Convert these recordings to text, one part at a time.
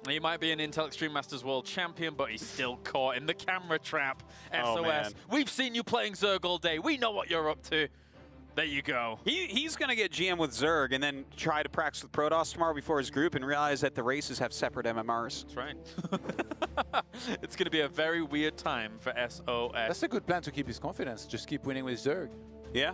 He might be an Intel Extreme Masters World Champion, but he's still caught in the camera trap. Oh, SOS, man. we've seen you playing Zerg all day. We know what you're up to. There you go. He's going to get GM with Zerg and then try to practice with Protoss tomorrow before his group and realize that the races have separate MMRs. That's right. It's going to be a very weird time for SOS. That's a good plan to keep his confidence. Just keep winning with Zerg. Yeah.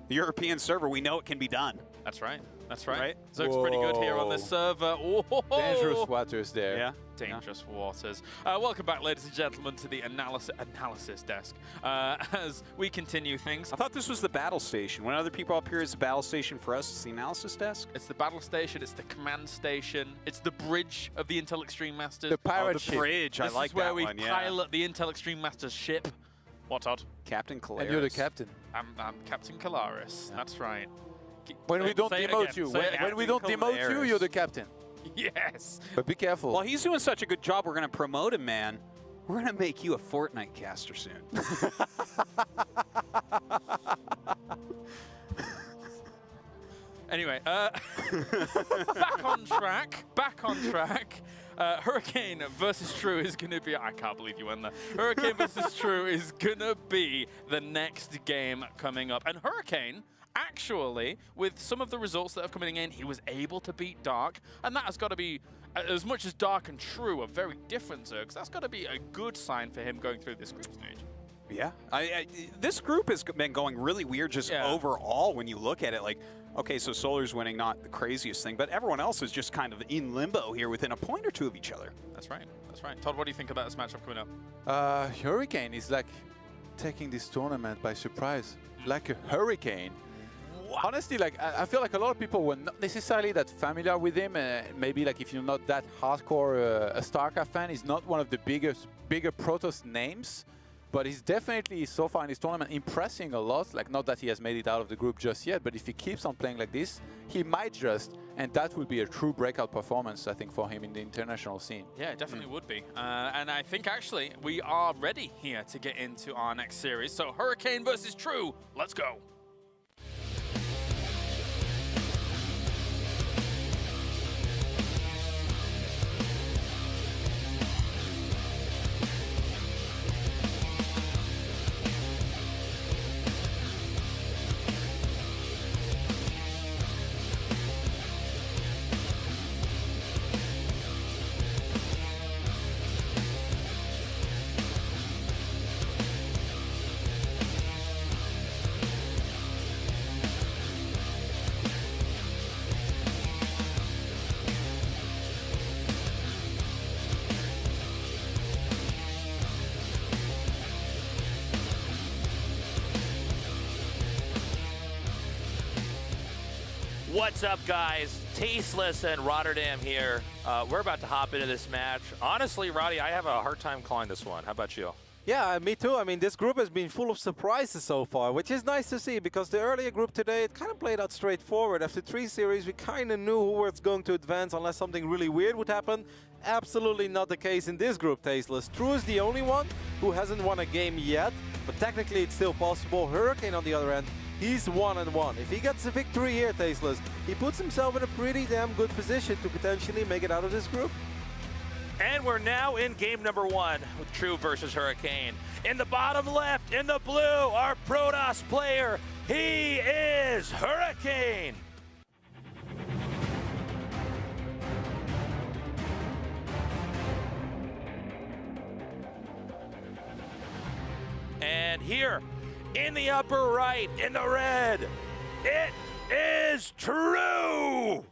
The European server, we know it can be done. That's right. That's right. Right? Zerg's pretty good here on this server. Whoa. Dangerous waters there. Yeah. Dangerous waters. Welcome back, ladies and gentlemen, to the analysis desk as we continue things. I thought this was the battle station. When other people up here, it's the battle station. For us, it's the analysis desk. It's the battle station. It's the command station. It's the bridge of the Intel Extreme Masters. The pirate the ship. bridge. This I like is where that we one. pilot the Intel Extreme Masters ship. What, Todd? Captain Calaris. And you're the captain. I'm Captain Calaris. Yeah. That's right. When we don't Say it demote again. you, Say it when we don't Captain demote you, Calaris. you're the captain. Yes. But be careful. Well, he's doing such a good job, we're going to promote him, man. We're going to make you a Fortnite caster soon. Anyway, back on track. Back on track. Hurricane versus True is going to be... I can't believe you went there. Hurricane versus True is going to be the next game coming up. And Hurricane, actually, with some of the results that are coming in, he was able to beat Dark. And that has got to be, as much as Dark and True are very different Zergs, that's got to be a good sign for him going through this group stage. Yeah. This group has been going really weird just overall when you look at it. Like, okay, so Solar's winning, not the craziest thing, but everyone else is just kind of in limbo here within a point or two of each other. That's right. That's right. Todd, what do you think about this matchup coming up? Hurricane is like taking this tournament by surprise. Like a hurricane. Honestly, like I feel like a lot of people were not necessarily that familiar with him. Maybe like if you're not that hardcore a Starcraft fan, he's not one of the bigger Protoss names. But he's definitely, so far in this tournament, impressing a lot. Like, not that he has made it out of the group just yet, but if he keeps on playing like this, he might just, and that will be a true breakout performance, I think, for him in the international scene. Yeah, it definitely would be. And I think, actually, we are ready here to get into our next series. So, Hurricane versus True, let's go. What's up, guys? Tasteless and Rotterdam here. We're about to hop into this match. Honestly, Roddy, I have a hard time calling this one. How about you? Yeah, me too. I mean, this group has been full of surprises so far, which is nice to see because the earlier group today, it kind of played out straightforward. After 3 series, we kind of knew who was going to advance unless something really weird would happen. Absolutely not the case in this group, Tasteless. True is the only one who hasn't won a game yet, but technically it's still possible. Hurricane, on the other end, he's 1-1. If he gets a victory here, Tasteless, he puts himself in a pretty damn good position to potentially make it out of this group. And we're now in game number 1 with True versus Hurricane. In the bottom left, in the blue, our Protoss player, he is Hurricane. And here, in the upper right, in the red, it is True.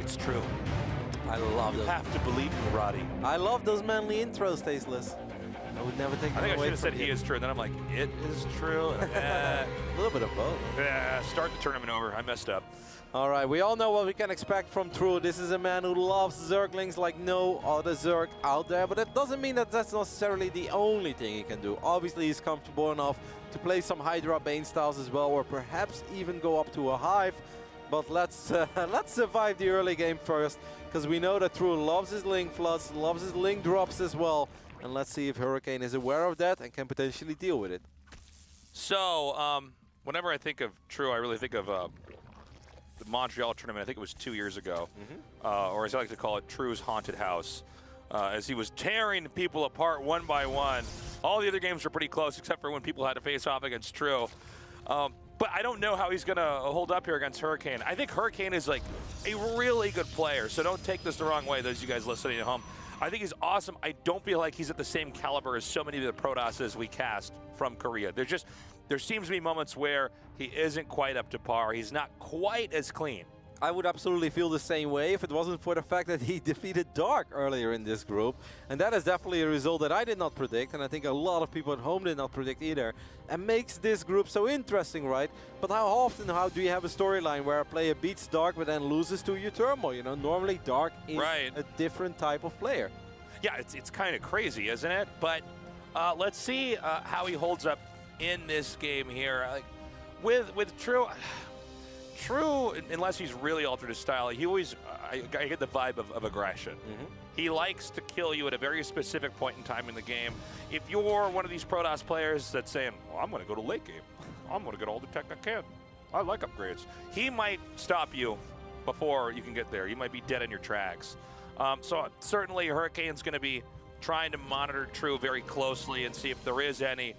It's True. I love You those. have to believe me, Roddy. I love those manly intros, Tasteless. I would never take I them think I away should have said from he you. is true, and then I'm like, it is true. A little bit of both. Start the tournament over. I messed up. All right, we all know what we can expect from True. This is a man who loves Zerglings like no other Zerg out there, but that doesn't mean that that's necessarily the only thing he can do. Obviously, he's comfortable enough to play some Hydra Bane styles as well, or perhaps even go up to a Hive. But let's survive the early game first, because we know that True loves his Link Floods, loves his Link Drops as well. And let's see if Hurricane is aware of that and can potentially deal with it. So, whenever I think of True, I really think of the Montreal tournament, I think it was 2 years ago, or as I like to call it, True's Haunted House, as he was tearing people apart one by one. All the other games were pretty close, except for when people had to face off against True. But I don't know how he's going to hold up here against Hurricane. I think Hurricane is like a really good player, so don't take this the wrong way, those of you guys listening at home. I think he's awesome. I don't feel like he's at the same caliber as so many of the Protosses we cast from Korea. There seems to be moments where he isn't quite up to par. He's not quite as clean. I would absolutely feel the same way if it wasn't for the fact that he defeated Dark earlier in this group. And that is definitely a result that I did not predict, and I think a lot of people at home did not predict either. And makes this group so interesting, right? But how do you have a storyline where a player beats Dark but then loses to your Turmoil? You know, normally Dark is a different type of player. Yeah, it's kind of crazy, isn't it? But let's see how he holds up in this game here. With True... True, unless he's really altered his style, he always, I get the vibe of aggression. He likes to kill you at a very specific point in time in the game. If you're one of these Protoss players that's saying, well, I'm going to go to late game. I'm going to get all the tech I can. I like upgrades. He might stop you before you can get there. You might be dead in your tracks. So certainly Hurricane's going to be trying to monitor True very closely and see if there is any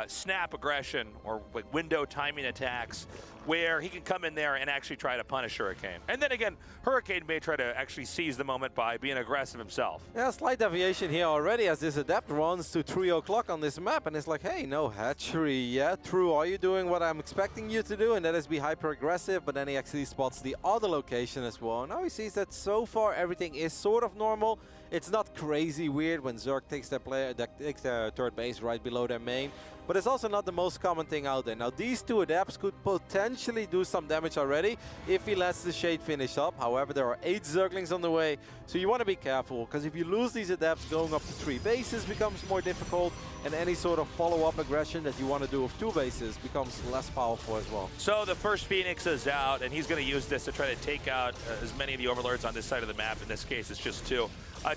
snap aggression or like window timing attacks where he can come in there and actually try to punish Hurricane. And then again, Hurricane may try to actually seize the moment by being aggressive himself. Yeah, slight deviation here already as this Adept runs to 3 o'clock on this map, and it's like, hey, no hatchery yet. True, are you doing what I'm expecting you to do? And that is be hyper-aggressive, but then he actually spots the other location as well. Now he sees that so far everything is sort of normal. It's not crazy weird when Zerg takes their third base right below their main, but it's also not the most common thing out there. Now these two Adepts could potentially do some damage already if he lets the Shade finish up. However, there are 8 Zerglings on the way, so you want to be careful, because if you lose these Adepts, going up to 3 bases becomes more difficult, and any sort of follow-up aggression that you want to do with 2 bases becomes less powerful as well. So the first Phoenix is out, and he's going to use this to try to take out as many of the Overlords on this side of the map. In this case, it's just 2.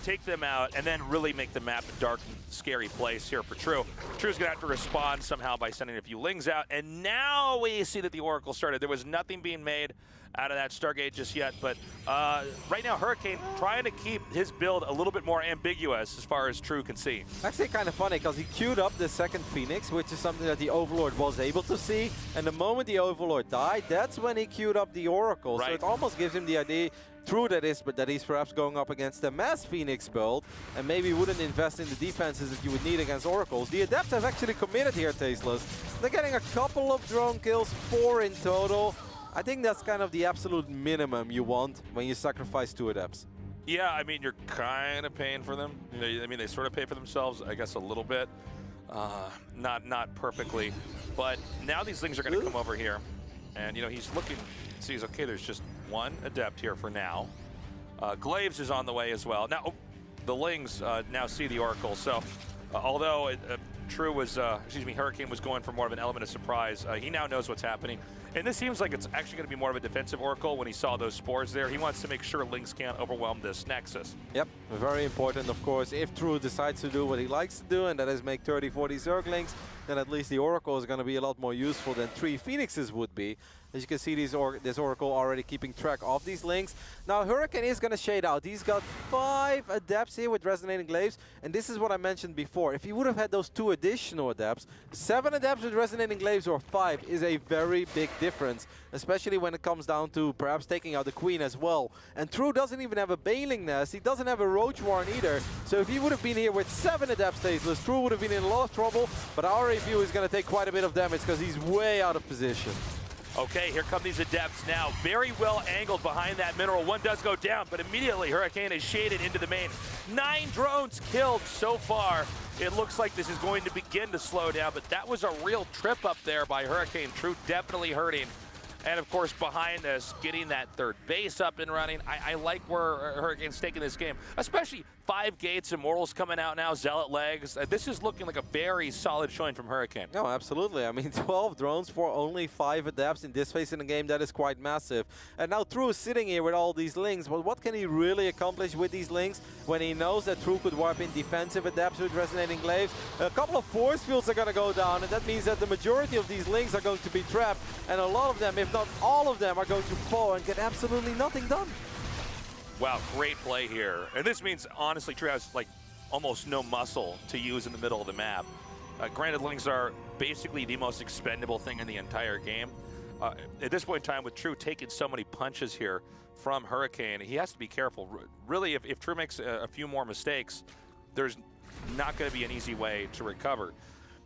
Take them out, and then really make the map a dark and scary place here for True. True's going to have to respond somehow by sending a few Lings out, and now we see that the Oracle started. There was nothing being made out of that Stargate just yet, but right now Hurricane trying to keep his build a little bit more ambiguous as far as True can see. Actually kind of funny, because he queued up the second Phoenix, which is something that the Overlord was able to see, and the moment the Overlord died, that's when he queued up the Oracle. Right. So it almost gives him the idea, true that is, but that he's perhaps going up against a mass Phoenix build, and maybe wouldn't invest in the defenses that you would need against Oracles. The Adepts have actually committed here, Tasteless. They're getting a couple of drone kills, 4 in total. I think that's kind of the absolute minimum you want when you sacrifice 2 Adepts. Yeah, I mean, you're kind of paying for them. I mean, they sort of pay for themselves, I guess, a little bit. Not perfectly. But now these things are going to come over here. And, you know, he's looking, sees, okay, there's just 1 Adept here for now. Glaives is on the way as well. Now, the Lings now see the Oracle. So, although True was, Hurricane was going for more of an element of surprise, he now knows what's happening. And this seems like it's actually going to be more of a defensive Oracle when he saw those spores there. He wants to make sure Lings can't overwhelm this Nexus. Yep, very important, of course. If True decides to do what he likes to do, and that is make 30, 40 Zerglings, then at least the Oracle is going to be a lot more useful than 3 Phoenixes would be. As you can see, this Oracle already keeping track of these Lings. Now, Hurricane is going to shade out. He's got 5 Adepts here with Resonating Glaives, and this is what I mentioned before. If he would have had those 2 additional Adepts, 7 Adepts with Resonating Glaives or 5 is a very big difference, especially when it comes down to perhaps taking out the Queen as well. And True doesn't even have a Baneling Nest. He doesn't have a Roach Warren either. So if he would have been here with 7 Adepts, Tasteless, True would have been in a lot of trouble, but our review is going to take quite a bit of damage because he's way out of position. Okay, here come these Adepts now. Very well angled behind that mineral. 1 does go down, but immediately Hurricane is shaded into the main. 9 drones killed so far. It looks like this is going to begin to slow down, but that was a real trip up there by Hurricane. True definitely hurting. And of course, behind this, getting that third base up and running. I like where Hurricane's taking this game, especially 5 gates, Immortals coming out now, Zealot legs. This is looking like a very solid showing from Hurricane. No, absolutely. I mean, 12 drones for only 5 adapts in this phase in the game, that is quite massive. And now True is sitting here with all these links, but what can he really accomplish with these links when he knows that True could warp in defensive adapts with Resonating Glaives? A couple of force fields are going to go down, and that means that the majority of these links are going to be trapped, and a lot of them, if not all of them, are going to fall and get absolutely nothing done. Wow, great play here. And this means, honestly, True has like almost no muscle to use in the middle of the map. Granted, links are basically the most expendable thing in the entire game. At this point in time, with True taking so many punches here from Hurricane, he has to be careful. Really, if True makes a few more mistakes, there's not going to be an easy way to recover.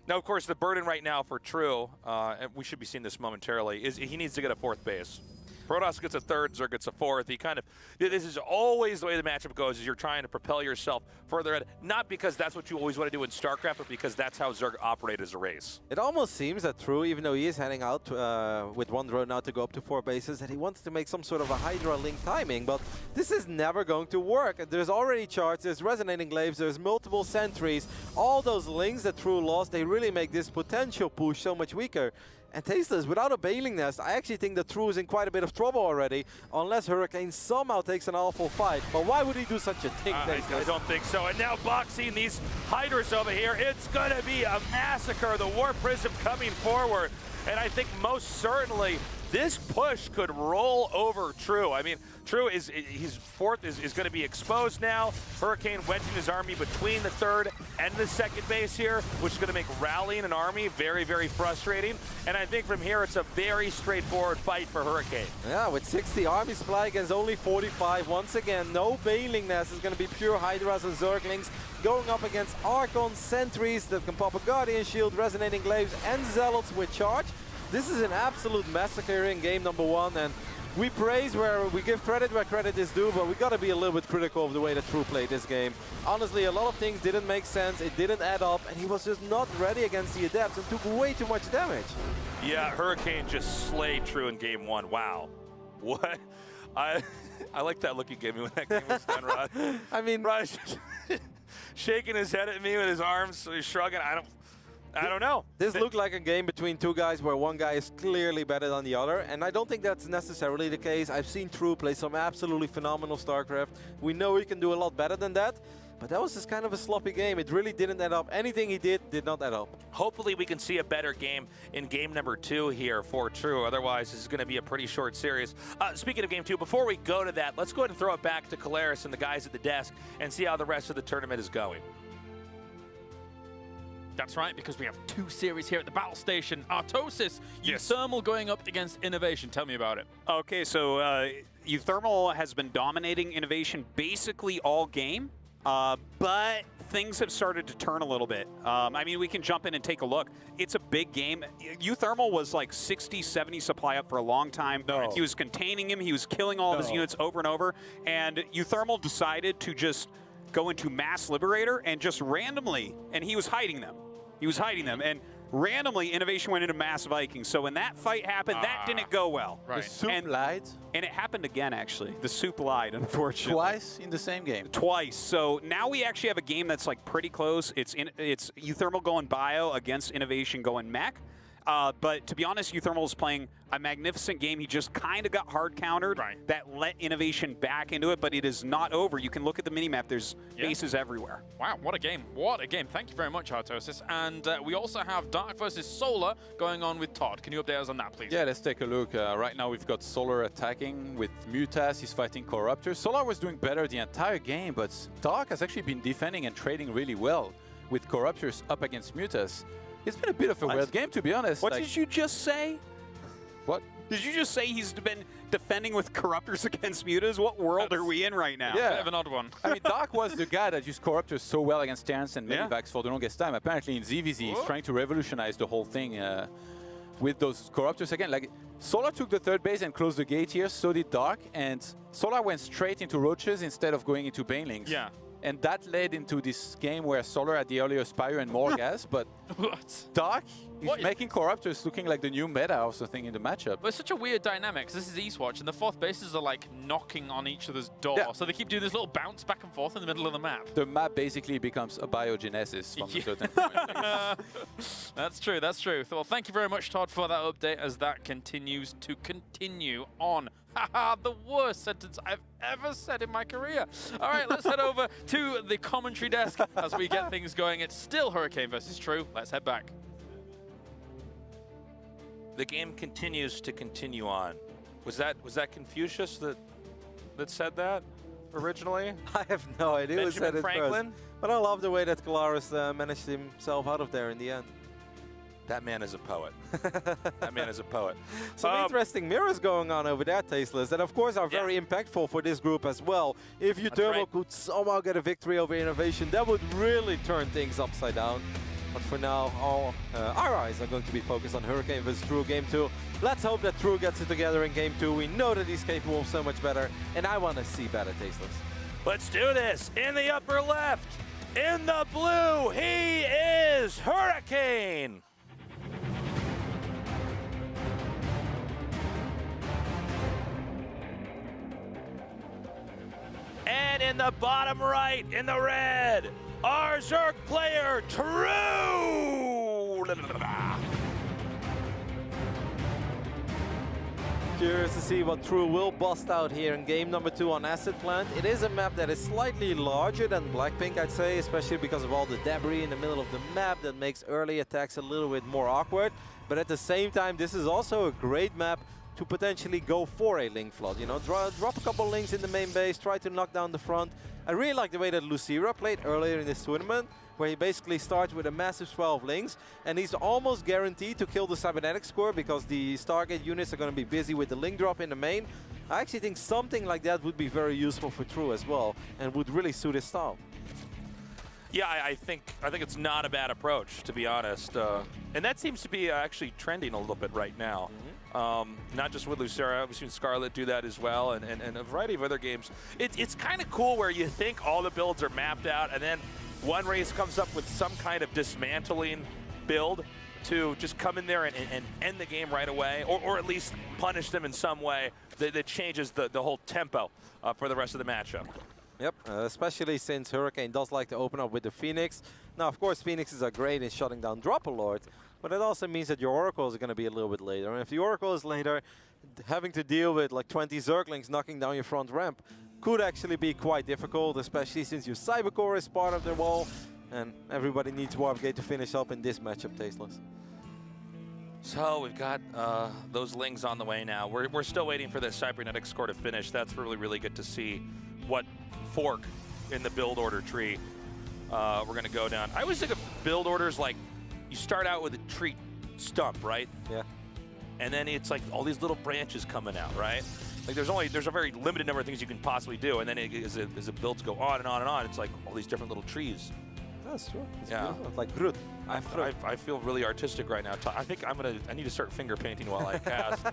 Now, of course, the burden right now for True, and we should be seeing this momentarily, is he needs to get a 4th base. Protoss gets a 3rd, Zerg gets a 4th. He kind of, this is always the way the matchup goes, is you're trying to propel yourself further ahead, not because that's what you always want to do in StarCraft, but because that's how Zerg operate as a race. It almost seems that True, even though he is heading out with 1 drone now to go up to 4 bases, that he wants to make some sort of a Hydra link timing, but this is never going to work. There's already charts, there's Resonating Glaives, there's multiple sentries. All those links that True lost, they really make this potential push so much weaker. And Tasteless, without a Bailing Nest, I actually think that True is in quite a bit of trouble already, unless Hurricane somehow takes an awful fight. But why would he do such a thing, I don't think so. And now boxing these Hydras over here, it's going to be a massacre. The War Prism coming forward. And I think most certainly this push could roll over True. I mean, True his 4th is going to be exposed now. Hurricane wedging his army between the 3rd and the 2nd base here, which is going to make rallying an army very, very frustrating. And I think from here, it's a very straightforward fight for Hurricane. Yeah, with 60 army supply against only 45. Once again, no Bailing Nest. Is going to be pure Hydras and Zerglings going up against Archon sentries that can pop a Guardian Shield, Resonating Glaives, and Zealots with charge. This is an absolute massacre in game number 1, and we praise where we give credit where credit is due, but we got to be a little bit critical of the way that True played this game. Honestly, a lot of things didn't make sense, it didn't add up, and he was just not ready against the Adepts and took way too much damage. Yeah, Hurricane just slayed True in game 1. Wow. What? I like that look you gave me when that game was done, Rod. I mean, Rod's just shaking his head at me with his arms, so he's shrugging. I don't know. This looked like a game between 2 guys where one guy is clearly better than the other, and I don't think that's necessarily the case. I've seen True play some absolutely phenomenal StarCraft. We know he can do a lot better than that, but that was just kind of a sloppy game. It really didn't add up. Anything he did not add up. Hopefully we can see a better game in game number 2 here for True. Otherwise, this is going to be a pretty short series. Speaking of game 2, before we go to that, let's go ahead and throw it back to Kalaris and the guys at the desk and see how the rest of the tournament is going. That's right, because we have 2 series here at the battle station. Artosis, Yes. Thermal going up against Innovation. Tell me about it. Okay, so Euthermal has been dominating Innovation basically all game, but things have started to turn a little bit. I mean, we can jump in and take a look. It's a big game. Euthermal was like 60, 70 supply up for a long time. No. He was containing him. He was killing all of his units over and over, and Euthermal decided to just go into Mass Liberator and just randomly, and he was hiding them. He was hiding them, and randomly Innovation went into Mass Viking. So when that fight happened, that didn't go well. Right. The soup And- lied And it happened again, actually. The soup lied, unfortunately. twice in the same game. Twice. So now we actually have a game that's like pretty close. It's Euthermal going bio against Innovation going mech. But to be honest, Euthermal is playing a magnificent game. He just kind of got hard countered. Right. That let Innovation back into it, but it is not over. You can look at the minimap. There's bases everywhere. Wow, what a game. What a game. Thank you very much, Artosis. And we also have Dark versus Solar going on with Todd. Can you update us on that, please? Yeah, let's take a look. Right now we've got Solar attacking with Mutas. He's fighting Corruptor. Solar was doing better the entire game, but Dark has actually been defending and trading really well with Corruptors up against Mutas. It's been a bit of a weird game, to be honest. What did you just say? What? Did you just say he's been defending with Corruptors against Mutas? What world are we in right now? Yeah. Bit of an odd one. I mean, Dark was the guy that used Corruptors so well against Terrans and Yeah. Medivacs for the longest time. Apparently in ZVZ, he's trying to revolutionize the whole thing with those Corruptors again. Like, Solar took the 3rd base and closed the gate here, so did Dark, and Solar went straight into Roaches instead of going into Banelings. Yeah. And that led into this game where Solar had the earlier Spire and more gas, but What? Dark is What? making Corruptors looking like the new meta or something in the matchup. But it's such a weird dynamic, 'cause this is Eastwatch, and the fourth bases are like knocking on each other's door. Yeah. So they keep doing this little bounce back and forth in the middle of the map. The map basically becomes a biogenesis from a certain point. That's true, that's true. Well, thank you very much, Todd, for that update as that continues to continue on. Haha, the worst sentence I've ever said in my career. All right, let's head over to the commentary desk as we get things going. It's still Hurricane versus True. Let's head back. The game continues to continue on. Was that Confucius that said that originally? I have no idea who said Benjamin it Franklin? first. But I love the way that Kalaris managed himself out of there in the end. That man is a poet. That man is a poet. Some interesting mirrors going on over there, Tasteless, that of course are very impactful for this group as well. If Uthermal right. could somehow get a victory over Innovation, that would really turn things upside down. But for now, all our eyes are going to be focused on Hurricane versus True Game 2. Let's hope that True gets it together in Game 2. We know that he's capable of so much better, and I want to see better, Tasteless. Let's do this. In the upper left, in the blue, he is Hurricane. And in the bottom right, in the red, our Zerg player, True. Curious to see what True will bust out here in game number 2 on Acid Plant. It is a map that is slightly larger than Blackpink, I'd say, especially because of all the debris in the middle of the map that makes early attacks a little bit more awkward. But at the same time, this is also a great map to potentially go for a link flood. You know, drop a couple links in the main base, try to knock down the front. I really like the way that Lucira played earlier in this tournament, where he basically starts with a massive 12 links, and he's almost guaranteed to kill the Cybernetic score because the Stargate units are going to be busy with the link drop in the main. I actually think something like that would be very useful for True as well, and would really suit his style. Yeah, I think it's not a bad approach, to be honest. And that seems to be actually trending a little bit right now. Not just with Lucera, we've seen Scarlet do that as well, and a variety of other games. It's kind of cool where you think all the builds are mapped out, and then one race comes up with some kind of dismantling build to just come in there and end the game right away, or at least punish them in some way that changes the whole tempo for the rest of the matchup. Yep, especially since Hurricane does like to open up with the Phoenix. Now, of course, Phoenixes are great in shutting down Dropper Lord, but it also means that your Oracles are going to be a little bit later. And if the Oracle is later, having to deal with like 20 Zerglings knocking down your front ramp could actually be quite difficult, especially since your Cybercore is part of the wall, and everybody needs Warp Gate to finish up in this matchup, Tasteless. So we've got those lings on the way now. We're still waiting for the Cybernetic score to finish. That's really, really good to see what fork in the build order tree we're going to go down. I always think of build orders like you start out with a tree stump, right? Yeah. And then it's like all these little branches coming out, right? Like there's a very limited number of things you can possibly do, and then as the builds go on and on and on, it's like all these different little trees. That's true. It's Yeah. beautiful. It's like Groot. I feel really artistic right now. I think I need to start finger painting while I cast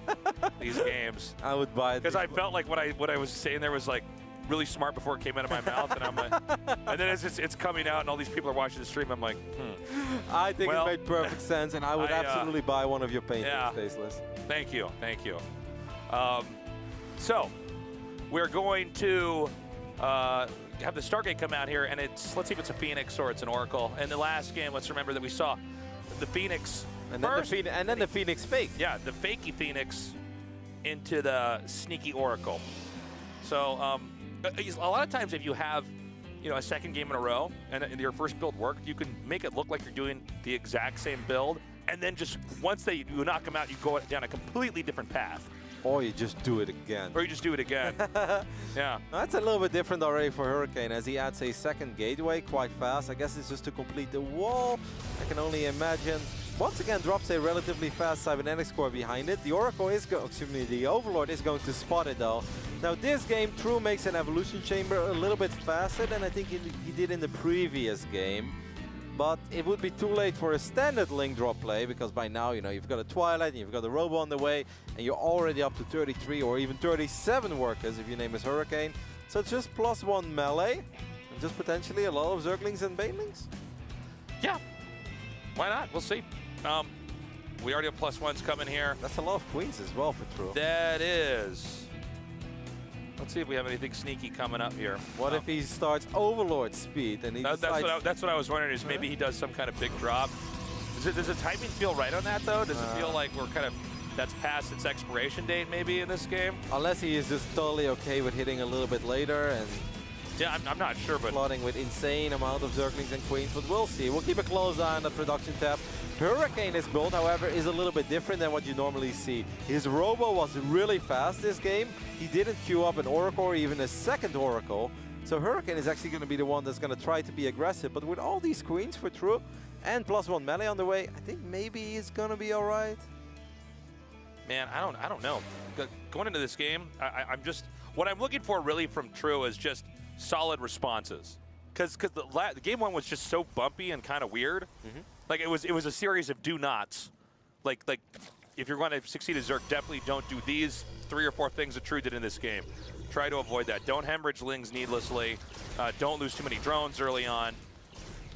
these games. I would buy it. Because I felt like what I was saying there was like really smart before it came out of my mouth, and I'm like, and then it's coming out, and all these people are watching the stream. I'm like, I think Well, it made perfect sense, and I would absolutely buy one of your paintings, yeah. Tasteless. Thank you, thank you. So we're going to have the Stargate come out here, and let's see if it's a Phoenix or it's an Oracle. In the last game, let's remember that we saw the Phoenix And then, first, the Phoenix fake. yeah, the fakey Phoenix into the sneaky Oracle. So a lot of times if you have a second game in a row and your first build worked, you can make it look like you're doing the exact same build, and then just once you knock them out, you go down a completely different path. Or you just do it again. Or you just do it again. Yeah. That's a little bit different already for Hurricane, as he adds a second gateway quite fast. I guess it's just to complete the wall. I can only imagine. Once again, drops a relatively fast Cybernetic score behind it. The Oracle is the Overlord is going to spot it though. Now this game, True makes an Evolution Chamber a little bit faster than I think he did in the previous game. But it would be too late for a standard link drop play, because by now, you've got a Twilight and you've got a Robo on the way, and you're already up to 33 or even 37 workers if your name is Hurricane. So it's just +1 melee. And just potentially a lot of Zerglings and Banelings? Yeah, why not? We'll see. We already have +1s coming here. That's a lot of Queens as well for True. That is. Let's see if we have anything sneaky coming up here. What if he starts Overlord speed and he That's what I was wondering, is maybe he does some kind of big drop. Does the timing feel right on that, though? Does it feel like we're kind of, that's past its expiration date maybe in this game? Unless he is just totally okay with hitting a little bit later and Yeah, I'm not sure, but flooding with insane amount of Zerglings and Queens, but we'll see. We'll keep a close eye on the production tab. Hurricane's build, however, is a little bit different than what you normally see. His Robo was really fast this game. He didn't queue up an Oracle or even a second Oracle. So Hurricane is actually going to be the one that's going to try to be aggressive. But with all these Queens for True and +1 melee on the way, I think maybe he's going to be all right. man, I don't know. Going into this game, I'm just, what I'm looking for really from True is just solid responses. Because the game one was just so bumpy and kind of weird. Like it was a series of do nots. Like if you're going to succeed as Zerg, definitely don't do these 3 or 4 things that True did in this game. Try to avoid that. Don't hemorrhage Lings needlessly. Don't lose too many drones early on.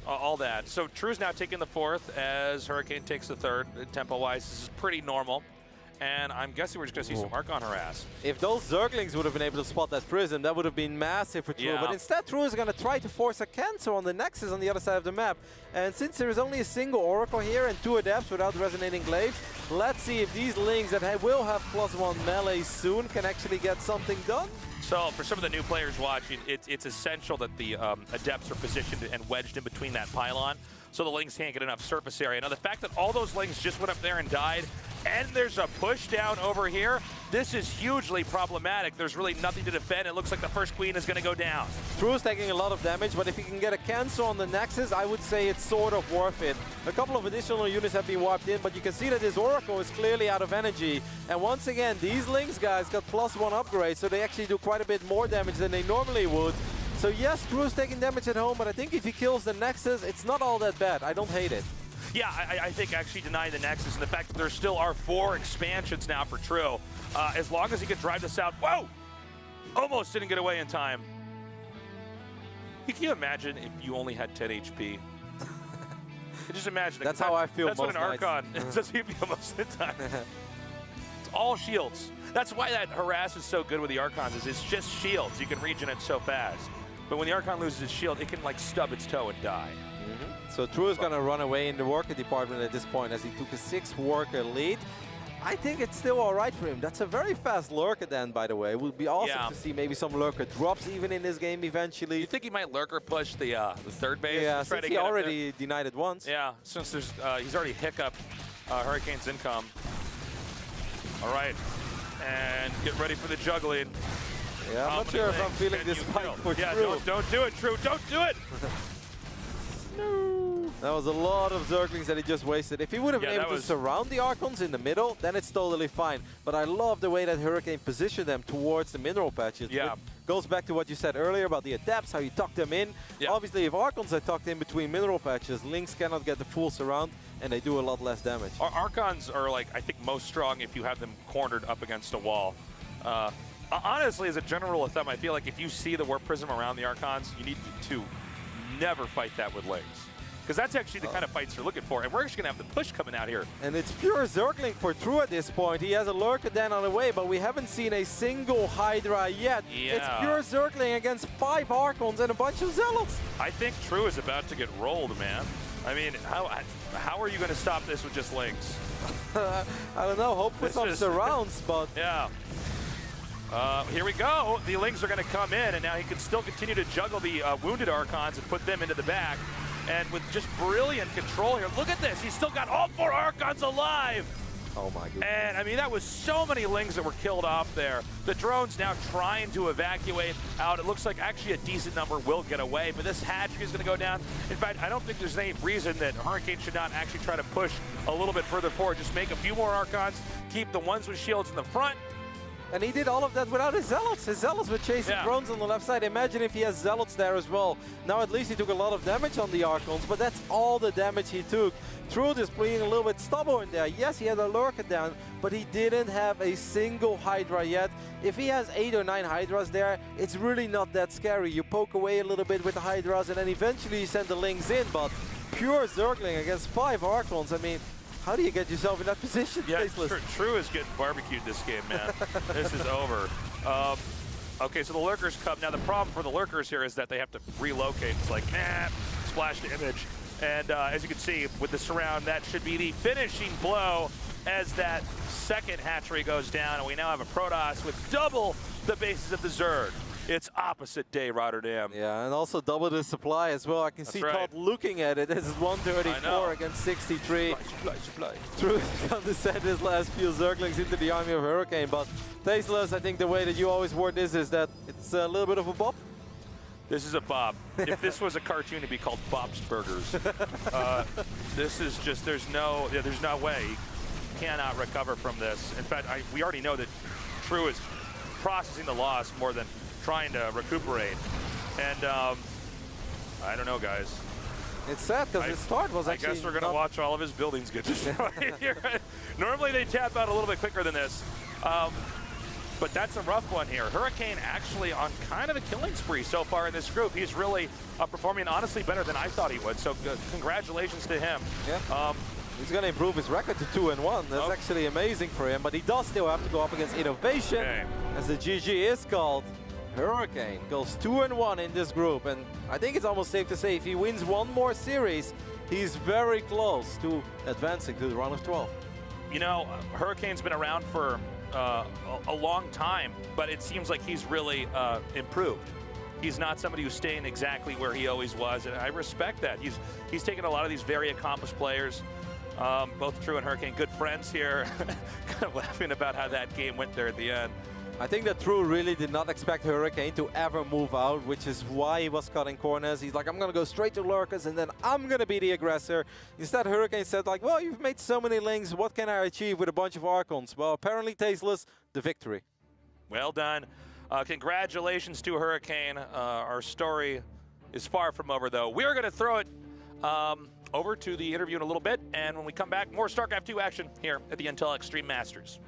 All that. So True's now taking the 4th as Hurricane takes the 3rd. Tempo-wise, this is pretty normal. And I'm guessing we're just going to see some Archon harass. If those Zerglings would have been able to spot that Prism, that would have been massive for True. Yeah. But instead, True is going to try to force a cancel on the Nexus on the other side of the map. And since there is only a single Oracle here and 2 Adepts without Resonating Glaives, let's see if these Lings that will have +1 melee soon can actually get something done. So for some of the new players watching, it's essential that the Adepts are positioned and wedged in between that pylon so the Lings can't get enough surface area. Now the fact that all those Lings just went up there and died, and there's a push down over here, this is hugely problematic. There's really nothing to defend. It looks like the first Queen is going to go down. True is taking a lot of damage, but if he can get a cancel on the Nexus, I would say it's sort of worth it. A couple of additional units have been wiped in, but you can see that his Oracle is clearly out of energy. And once again, these Lings guys got +1 upgrade, so they actually do quite a bit more damage than they normally would. So yes, True is taking damage at home, but I think if he kills the Nexus, it's not all that bad. I don't hate it. Yeah, I think actually denying the Nexus and the fact that there still are 4 expansions now for True, as long as he can drive this out. Whoa! Almost didn't get away in time. Can you imagine if you only had 10 HP? Just imagine. That's how I feel That's most what an nights. Archon is. That's how you feel most of the time. It's all shields. That's why that harass is so good with the Archons, is it's just shields. You can regen it so fast. But when the Archon loses its shield, it can like stub its toe and die. So True is going to run away in the worker department at this point as he took a 6 worker lead. I think it's still all right for him. That's a very fast lurker then, by the way. It would be awesome to see maybe some lurker drops even in this game eventually. You think he might lurker push the 3rd base? Yeah, try since to he get up already denied it once. there? Yeah, since there's he's already hiccuped Hurricane's income. All right, and get ready for the juggling. Yeah, I'm not sure if I'm feeling this fight for True. Don't do it, True. Don't do it. That was a lot of Zerglings that he just wasted. If he would have been able to surround the Archons in the middle, then it's totally fine. But I love the way that Hurricane positioned them towards the mineral patches. Yeah. It goes back to what you said earlier about the Adepts, how you tuck them in. Yeah. Obviously, if Archons are tucked in between mineral patches, Lings cannot get the full surround, and they do a lot less damage. Archons are, like, I think most strong if you have them cornered up against a wall. Honestly, as a general rule of thumb, I feel like if you see the Warp Prism around the Archons, you need to never fight that with Lings. Because that's actually the kind of fights you're looking for. And we're actually going to have the push coming out here. And it's pure Zergling for True at this point. He has a Lurker Den on the way, but we haven't seen a single Hydra yet. Yeah. It's pure Zergling against 5 Archons and a bunch of Zealots. I think True is about to get rolled, man. I mean, how are you going to stop this with just Lings? I don't know. Hope for some surrounds, but... Yeah. Here we go. The Lings are going to come in, and now he can still continue to juggle the wounded Archons and put them into the back. And with just brilliant control here. Look at this. He's still got all 4 Archons alive. Oh, my goodness. And, I mean, that was so many Lings that were killed off there. The drone's now trying to evacuate out. It looks like actually a decent number will get away, but this hatchery is going to go down. In fact, I don't think there's any reason that Hurricane should not actually try to push a little bit further forward. Just make a few more Archons, keep the ones with shields in the front, And he did all of that without his Zealots. His Zealots were chasing Yeah. drones on the left side. Imagine if he has Zealots there as well. Now at least he took a lot of damage on the Archons, but that's all the damage he took. True just being a little bit stubborn there. Yes, he had a Lurker down, but he didn't have a single Hydra yet. If he has 8 or 9 Hydras there, it's really not that scary. You poke away a little bit with the Hydras and then eventually you send the Lings in, but pure Zergling against 5 Archons, I mean, how do you get yourself in that position? Yeah, Faceless? True is getting barbecued this game, man. This is over. Okay, so the Lurkers come. Now, the problem for the Lurkers here is that they have to relocate. It's like, nah, splash the image. And as you can see, with the surround, that should be the finishing blow as that second hatchery goes down. And we now have a Protoss with double the bases of the Zerg. It's opposite day, Rotterdam. Yeah, and also double the supply as well. I can see right. Todd looking at it. This is I know. 134 against 63. Supply. True, got to send his last few Zerglings into the army of Hurricane, but Tasteless, I think the way that you always word this is that it's a little bit of a bop. This is a Bob. If this was a cartoon, it'd be called Bob's Burgers. This is just, there's no way. You cannot recover from this. In fact, we already know that True is processing the loss more than trying to recuperate. And I don't know, guys. It's sad because his start was actually I guess we're going to watch all of his buildings get destroyed here. Normally they tap out a little bit quicker than this. But that's a rough one here. Hurricane actually on kind of a killing spree so far in this group. He's really performing honestly better than I thought he would. So congratulations to him. Yeah. He's going to improve his record to 2-1. That's actually amazing for him. But he does still have to go up against Innovation. Okay. As the GG is called. Hurricane goes 2-1 in this group. And I think it's almost safe to say if he wins one more series, he's very close to advancing to the round of 12. You know, Hurricane's been around for a long time, but it seems like he's really improved. He's not somebody who's staying exactly where he always was, and I respect that. He's taken a lot of these very accomplished players, both True and Hurricane, good friends here, kind of laughing about how that game went there at the end. I think that True really did not expect Hurricane to ever move out, which is why he was cutting corners. He's like, I'm going to go straight to Lurkers and then I'm going to be the aggressor. Instead, Hurricane said like, well, you've made so many Lings. What can I achieve with a bunch of Archons? Well, apparently Tasteless, the victory. Well done. Congratulations to Hurricane. Our story is far from over, though. We're going to throw it over to the interview in a little bit, and when we come back, more StarCraft 2 action here at the Intel Extreme Masters.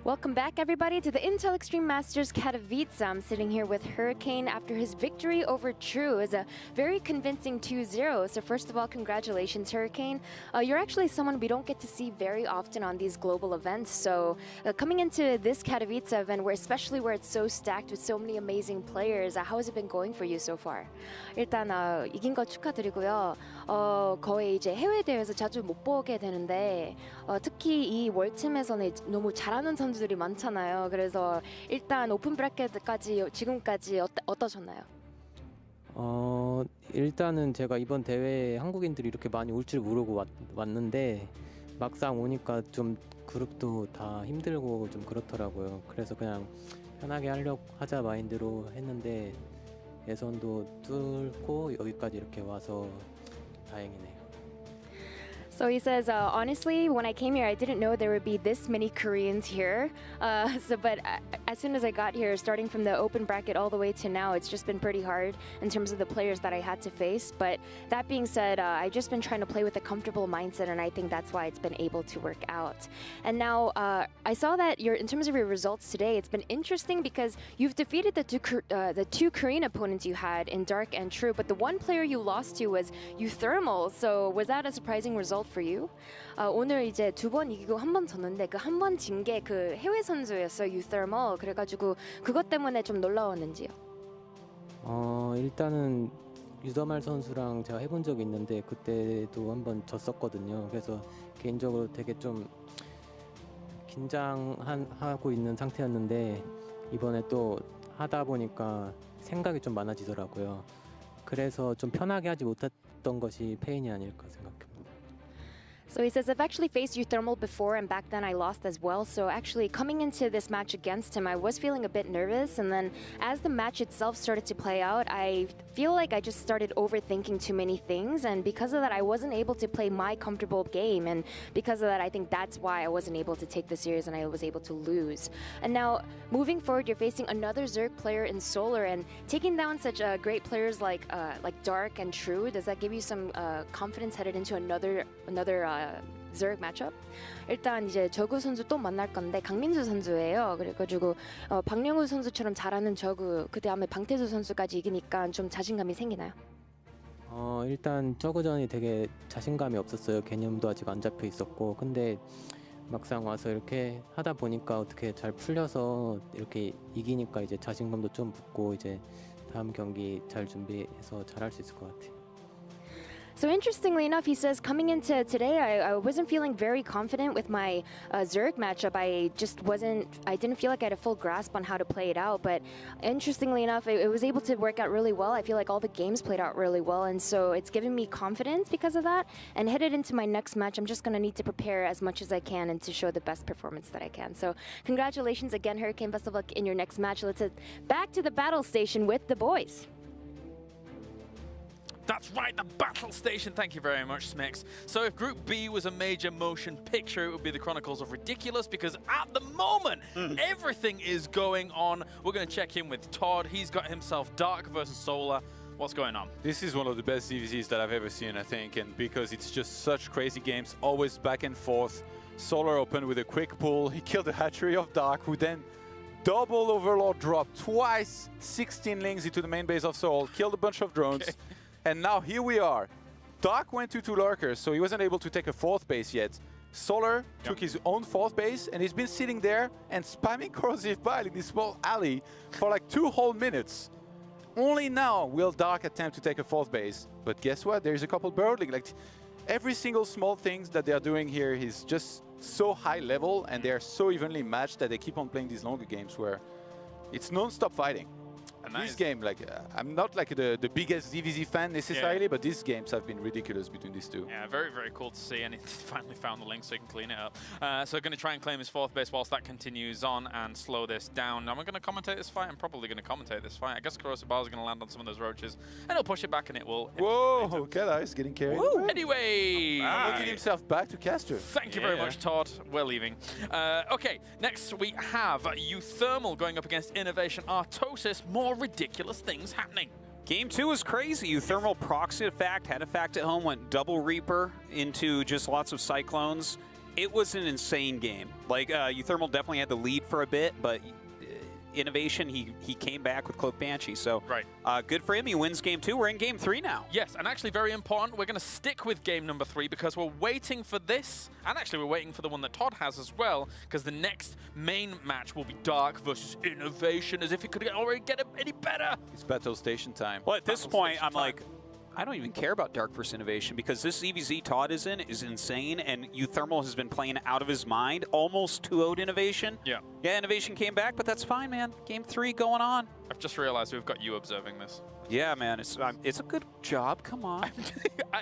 Welcome back, everybody, to the Intel Extreme Masters Katowice. I'm sitting here with Hurricane after his victory over True. Is a very convincing 2-0. So first of all, congratulations, Hurricane. You're actually someone we don't get to see very often on these global events. So coming into this Katowice event, especially where it's so stacked with so many amazing players, how has it been going for you so far? 일단 이긴 거 축하드리고요. 거의 이제 해외 대회에서 자주 못 보게 되는데 특히 이 월팀에서는 너무 잘하는 선수들이 많잖아요. 그래서 일단 오픈 브래켓까지 지금까지 어떠셨나요? 일단은 제가 이번 대회에 한국인들이 이렇게 많이 올 줄 모르고 왔는데 막상 오니까 좀 그룹도 다 힘들고 좀 그렇더라고요. 그래서 그냥 편하게 하자 마인드로 했는데 예선도 뚫고 여기까지 이렇게 와서 다행이네요. So he says, honestly, when I came here, I didn't know there would be this many Koreans here. But as soon as I got here, starting from the open bracket all the way to now, it's just been pretty hard in terms of the players that I had to face. But that being said, I've just been trying to play with a comfortable mindset, and I think that's why it's been able to work out. And now I saw that in terms of your results today, it's been interesting because you've defeated the two Korean opponents you had in Dark and True, but the one player you lost to was Euthermal. So was that a surprising result for you? 오늘 이제 2번 이기고 1번 졌는데 그 한 번 진 게 그 해외 선수였어요, Euthermal. 그래가지고 그것 때문에 좀 놀라웠는지요? 일단은 유더말 선수랑 제가 해본 적이 있는데 그때도 한번 졌었거든요. 그래서 개인적으로 되게 좀 긴장하고 있는 상태였는데 이번에 또 하다 보니까 생각이 좀 많아지더라고요. 그래서 좀 편하게 하지 못했던 것이 페인이 아닐까 생각합니다. So he says, I've actually faced Euthermal before, and back then I lost as well. So actually coming into this match against him, I was feeling a bit nervous. And then as the match itself started to play out, I feel like I just started overthinking too many things. And because of that, I wasn't able to play my comfortable game. And because of that, I think that's why I wasn't able to take the series and I was able to lose. And now moving forward, you're facing another Zerg player in Solar, and taking down such great players like Dark and True. Does that give you some confidence headed into another Zerg matchup? 일단 이제 저그 선수 또 만날 건데 강민수 선수예요. 그래가지고 박영우 선수처럼 잘하는 저그 그 다음에 방태수 선수까지 이기니까 좀 자신감이 생기나요? 일단 저그전이 되게 자신감이 없었어요. 개념도 아직 안 잡혀 있었고 근데 막상 와서 이렇게 하다 보니까 어떻게 잘 풀려서 이렇게 이기니까 이제 자신감도 좀 붙고 이제 다음 경기 잘 준비해서 잘할 수 있을 것 같아요. So interestingly enough, he says coming into today, I wasn't feeling very confident with my Zerg matchup. I didn't feel like I had a full grasp on how to play it out. But interestingly enough, it was able to work out really well. I feel like all the games played out really well. And so it's given me confidence because of that. And headed into my next match, I'm just going to need to prepare as much as I can and to show the best performance that I can. So congratulations again, Hurricane. Best of luck in your next match. Let's head back to the battle station with the boys. That's right, the battle station. Thank you very much, Smix. So if Group B was a major motion picture, it would be the Chronicles of Ridiculous, because at the moment, everything is going on. We're going to check in with Todd. He's got himself Dark versus Solar. What's going on? This is one of the best DVZs that I've ever seen, I think, and because it's just such crazy games, always back and forth. Solar opened with a quick pull. He killed the hatchery of Dark, who then double Overlord drop twice, 16 links into the main base of Soul, killed a bunch of drones. Okay. And now here we are. Dark went to 2 lurkers, so he wasn't able to take a 4th base yet. Solar took his own 4th base, and he's been sitting there and spamming corrosive bile in this small alley for like 2 whole minutes. Only now will Dark attempt to take a 4th base. But guess what? There's a couple birdling. Like every single small things that they're doing here is just so high level, and they're so evenly matched that they keep on playing these longer games where it's non-stop fighting. This game, like, I'm not like the biggest DVZ fan necessarily, but these games have been ridiculous between these two. Yeah, very, very cool to see, and he finally found the link so he can clean it up. So going to try and claim his 4th base whilst that continues on and slow this down. Now we're going to commentate this fight. I'm probably going to commentate this fight. I guess Corrosive Bile is going to land on some of those roaches, and he'll push it back, and it will... Whoa, Katowice getting carried away. Anyway! Looking himself back to caster. Thank you very much, Todd. We're leaving. Okay, next we have Euthermal going up against Innovation Artosis. More ridiculous things happening. Game 2 was crazy. Euthermal proxied a fact, had a fact at home, went double Reaper into just lots of Cyclones. It was an insane game. Like, Uthermal definitely had the lead for a bit, but Innovation, he came back with Cloak Banshee. So good for him. He wins game 2. We're in game 3 now. Yes, and actually very important, we're going to stick with game number 3 because we're waiting for this, and actually we're waiting for the one that Todd has as well, because the next main match will be Dark versus Innovation, as if it could already get any better. It's battle station time. Well, at this point, I'm like, I don't even care about Dark versus Innovation because this EVZ Todd is in is insane, and Uthermal has been playing out of his mind, almost 2-0'd Innovation. Yeah. Yeah, Innovation came back, but that's fine, man. Game 3 going on. I've just realized we've got you observing this. Yeah, man, it's a good job. Come on.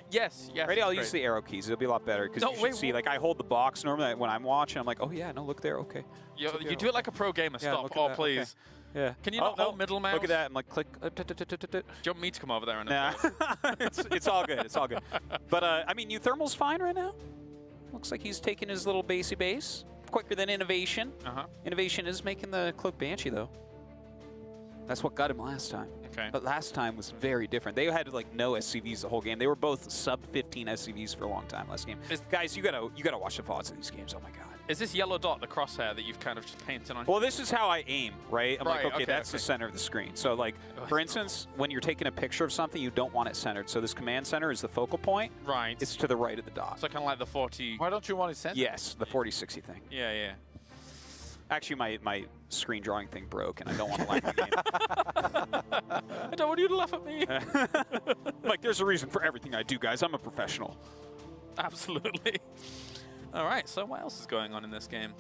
Yes. Ready? I'll use the arrow keys. It'll be a lot better because you should see, like, I hold the box normally when I'm watching. I'm like, oh yeah, no, look there. Okay. You do it like a pro gamer. Yeah, Stop. look at Oh, that. please. Okay. Yeah. Can you not hold middle mouse? Look at that. I'm like, click. Do you want me to come over there and Nah, it's all good. It's all good. But I mean, Uthermal's fine right now. Looks like he's taking his little basey base quicker than Innovation. Innovation is making the Cloak Banshee though. That's what got him last time. Okay. But last time was very different. They had like no SCVs the whole game. They were both sub 15 SCVs for a long time last game. Guys, you gotta watch the VODs of these games. Oh my god. Is this yellow dot the crosshair that you've kind of just painted on? Well, this is how I aim, right? I'm like, Right, okay, that's the center of the screen. So, like, for instance, when you're taking a picture of something, you don't want it centered. So this command center is the focal point. Right. It's to the right of the dot. So kind of like the 40. Why don't you want it centered? Yes, the 4060 thing. Yeah. Actually, my screen drawing thing broke, and I don't want to laugh at the I don't want you to laugh at me. game. Like, there's a reason for everything I do, guys. I'm a professional. Absolutely. All right, so what else is going on in this game?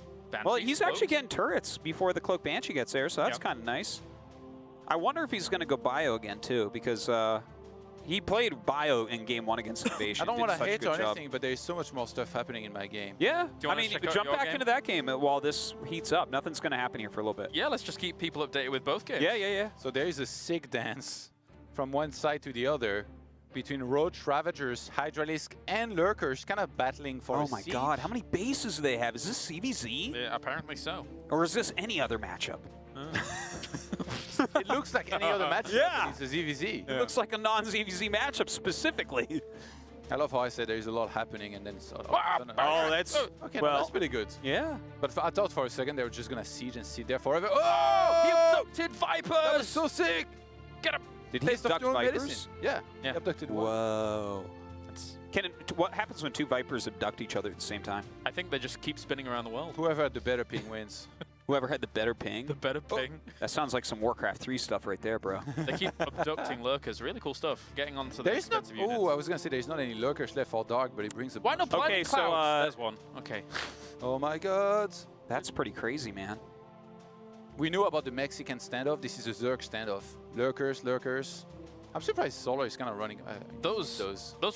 Well, Banshees, he's actually Cloaks? getting turrets before the Cloak Banshee gets there, so that's kind of nice. I wonder if he's going to go bio again, too, because he played bio in game 1 against Innovation. I don't want to Did such a hate good or job. anything, but there's so much more stuff happening in my game. Yeah, you I wanna mean, check out jump your back game? into that game while this heats up. Nothing's going to happen here for a little bit. Yeah, let's just keep people updated with both games. Yeah. So there is a sick dance from one side to the other between Roach, Ravagers, Hydralisk, and Lurkers kind of battling for Oh a my seat. god, how many bases do they have? Is this CVZ? Yeah, apparently so. Or is this any other matchup? It looks like any other match. Yeah. It's a ZVZ. It looks like a non-CVZ matchup specifically. I love how I said there's a lot happening and then sort of. Oh, that's... Okay, well, no, that's pretty good. yeah. But I thought for a second they were just gonna siege and sit there forever. Oh, Oh! he abducted Vipers! That was so sick! Get him! Did he Taste of abduct your own Vipers? medicine. Yeah, Yeah. he abducted one. Whoa. What happens when 2 Vipers abduct each other at the same time? I think they just keep spinning around the world. Whoever had the better ping wins. Whoever had the better ping? The better ping. That sounds like some Warcraft 3 stuff right there, bro. They keep abducting lurkers. Really cool stuff. Getting onto the There's not. expensive units. Oh, I was gonna say there's not any lurkers left for Dark, but he brings a. Why not bunch. blind Okay, so, clouds? There's one. Okay. Oh my God! That's pretty crazy, man. We knew about the Mexican standoff. This is a Zerg standoff. Lurkers. I'm surprised Solar is kind of running. Those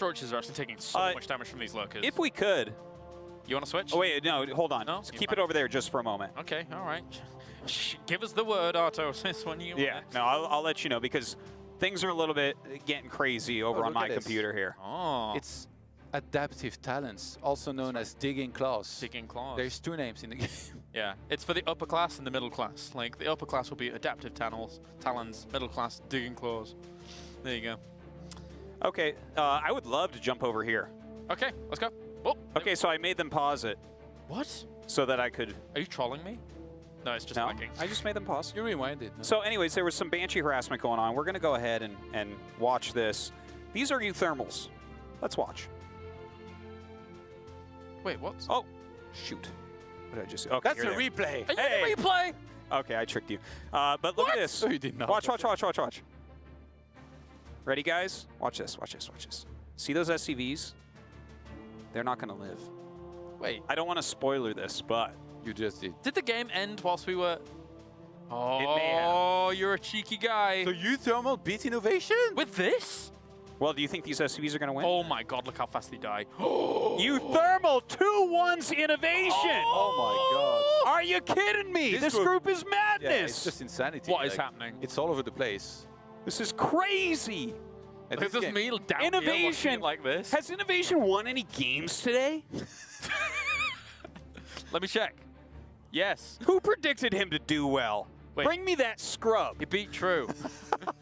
roaches are actually taking so much damage from these lurkers. If we could... You want to switch? Oh, wait, no, hold on. No? Just You're keep fine. it over there just for a moment. Okay, all right. Give us the word, Artos, when you want Yeah, it. no, I'll let you know because things are a little bit getting crazy over on look my at this. computer here. Oh. It's adaptive talents, also known as digging claws. Digging claws. There's 2 names in the game. Yeah, it's for the upper class and the middle class. Like, the upper class will be adaptive talons, middle class, digging claws. There you go. Okay, I would love to jump over here. Okay, let's go. Oh, Okay, so I made them pause it what? so that I could... Are you trolling me? No, it's just No, lagging. I just made them pause. You rewinded. No? So anyways, there was some Banshee harassment going on. We're going to go ahead and watch this. These are Uthermals. Let's watch. Wait, what? Oh, shoot. What did I just... Okay, That's a you're there. replay. Are you Hey! gonna replay? Okay, I tricked you. But look What? at this. No, you did not. Watch. Ready, guys? Watch this. See those SCVs? They're not going to live. Wait, I don't want to spoiler this, but... You just did. did the game end whilst we were... may have. Oh, you're a cheeky guy. So Uthermal beat Innovation? With this? Well, do you think these SCVs are going to win? Oh my god, look how fast they die. Uthermal 2-1's Innovation! Oh my Are you kidding me? This This group- group is God. Yeah, madness! it's just insanity. What is happening? It's all over the place. This is crazy! And Look this at game- me down Innovation here like this. Has Innovation won any games today? Let me check. Yes. Who predicted him to do well? Wait. Bring me that scrub. He beat True.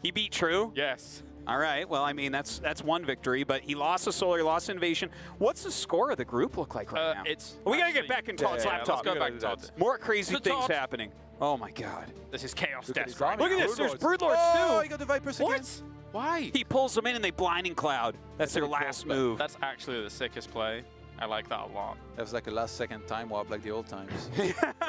He beat True? Yes. All right. Well, I mean, that's one victory, but he lost to Solar, he lost Innovation. What's the score of the group look like right now? We got to get back in Todd's laptop. Let's go back to Todd's. More crazy To things Todd. happening. Oh, my God. This is Chaos Look at Death. his army. Look at this. There's Broodlords, Oh, too. he got the Vipers again. What? Why? He pulls them in and they Blinding Cloud. That's their last move. That's actually the sickest play. I like that a lot. That was like a last-second time warp like the old times.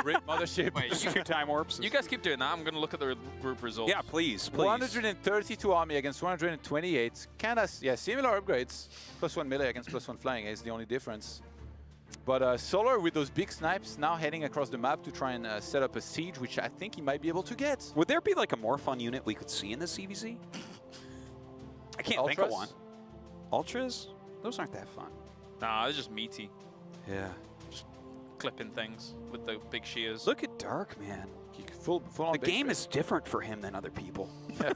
Rip Mothership. Wait, you, 2 time warps. you guys keep doing that. I'm going to look at the group results. Yeah, please. 132 army against 128. Kind of, yeah, similar upgrades. +1 melee against +1 flying is the only difference. But Solar with those big snipes now heading across the map to try and set up a siege, which I think he might be able to get. Would there be like a more fun unit we could see in the CVZ? I can't think of Ultras? one. Ultras? Those aren't that fun. Nah, they're just meaty. Yeah. Clipping things with the big shears. Look at Dark, man. Full on The base game rate. is different for him than other people. Yeah.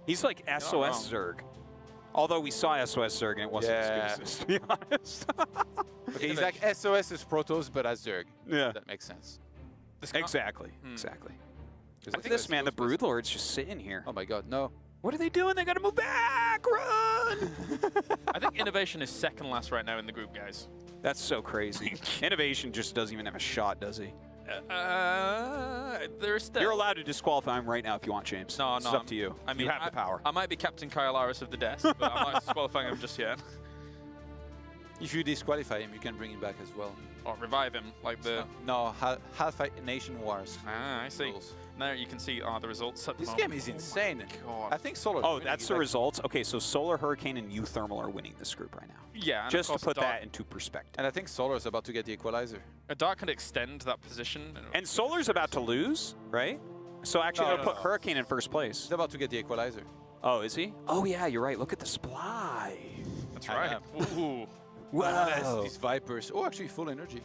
He's like SOS Zerg. Although we saw SOS Zerg and it wasn't as good as this, to be honest. Okay, he's like SOS's Protoss, but as Zerg. Yeah. That makes sense. This can't- Exactly. Exactly. 'Cause I Look at think this, that's man. The close, but- Broodlord's just sitting here. Oh my god, no. What are they doing? They got to move back. Run! I think Innovation is second last right now in the group, guys. That's so crazy. Innovation just doesn't even have a shot, does he? There's still... You're allowed to disqualify him right now if you want, James. No, It's no. up to you. I mean, you have the power. I might be Captain Kyle Aris of the desk, but I'm not disqualifying him just yet. If you disqualify him, you can bring him back as well. Or revive him, like the... No, half Nation Wars. Ah, I see. rules. There you can see the results at the This moment. game is insane. God. I think Solar. Oh, that's the results? Okay, so Solar, Hurricane, and Thermal are winning this group right now. Yeah, and Just to of put course that into perspective. And I think Solar is about to get the equalizer. A Dark can extend that position. And Solar's about to lose, right? So actually, No, they'll no, put no. Hurricane in first place. He's about to get the equalizer. Oh, is he? Oh, yeah, you're right. Look at the supply. That's right. Ooh. Wow. These Vipers. Oh, actually, full energy.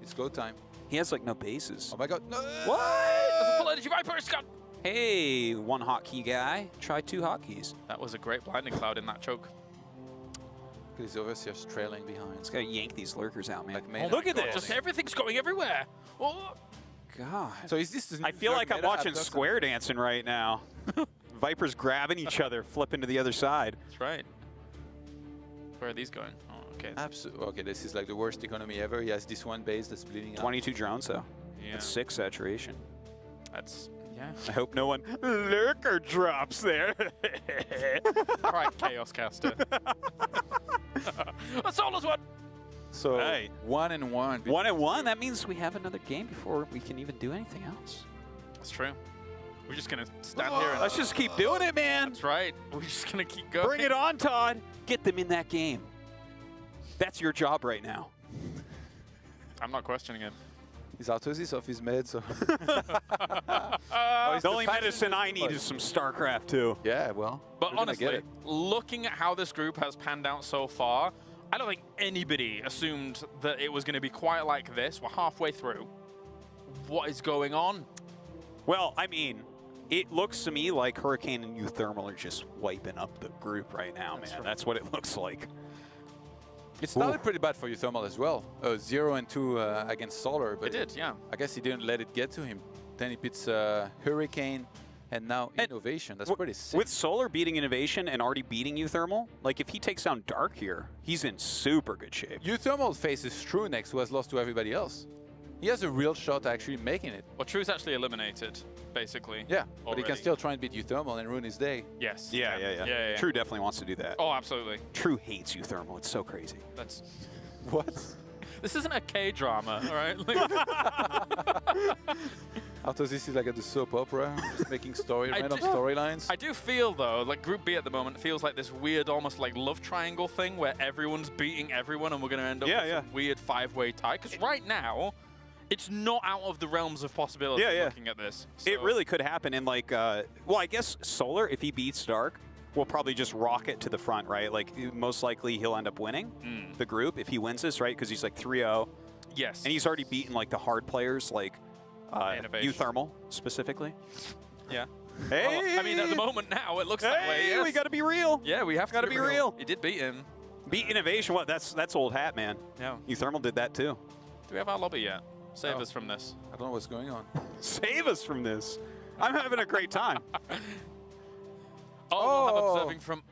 It's go time. He has, like, no bases. Oh my god. No. What? That's a full energy Viper, Scott! Hey, one hotkey guy. Try 2 hotkeys. That was a great blinding cloud in that choke. These overseers trailing behind. Let's gotta yank these lurkers out, man. Like meta. Look at this! Just everything's going everywhere! Oh. God. So is this the I feel Zerg like I'm meta watching at Dustin? square dancing right now. Vipers grabbing each other, flipping to the other side. That's right. Where are these going? Oh, okay. Absolutely. Okay, this is like the worst economy ever. He has this one base that's bleeding out. 22 drones, though. Yeah. That's 6 saturation. That's... Yeah. I hope no one lurker drops there. All right, Chaos Caster. Solar's one! So Hey. 1-1. 1-1. That means we have another game before we can even do anything else. That's true. We're just going to stand here and... Let's just keep doing it, man. That's right. We're just going to keep going. Bring it on, Todd. Get them in that game. That's your job right now. I'm not questioning it. His autos is off his med, so. The only medicine I need is some Starcraft, too. Yeah, well. But we're gonna get honestly, it. looking at how this group has panned out so far, I don't think anybody assumed that it was going to be quite like this. We're halfway through. What is going on? Well, I mean, it looks to me like Hurricane and Thermal are just wiping up the group right now, man. That's what it looks like. It started pretty bad for Thermal as well. 0-2 against Solar, but It did, yeah. I guess he didn't let it get to him. Then he beats Hurricane and now And Innovation. That's pretty sick. With Solar beating Innovation and already beating Thermal, like if he takes down Dark here, he's in super good shape. Thermal faces True next, who has lost to everybody else. He has a real shot at actually making it. Well, True's actually eliminated, basically. Yeah, but he can already. still try and beat Thermal and ruin his day. Yes. Yeah. True definitely wants to do that. Oh, absolutely. True hates Thermal. It's so crazy. That's... What? This isn't a K-drama, all right? After this is like at the soap opera, just making random do- storylines. I do feel, though, like Group B at the moment feels like this weird, almost like love triangle thing where everyone's beating everyone and we're going to end up with some weird 5-way tie. Because right now, it's not out of the realms of possibility looking at this. It So- really could happen in like, well, I guess Solar, if he beats Dark, will probably just rocket to the front, right? Like, most likely he'll end up winning the group if he wins this, right? Because he's like 3-0. Yes. And he's already beaten like the hard players, like Innovation. Thermal specifically. Yeah. Hey! Well, I mean, at the moment now, it looks that way. Hey, Yes. we got to be real. Yeah, we have Gotta to be real. He did beat him. Beat Innovation. What? That's old hat, man. Yeah. Thermal did that too. Do we have our lobby yet? Save Oh. us from this. I don't know what's going on. Save us from this. I'm having a great time. Oh, we'll have observing from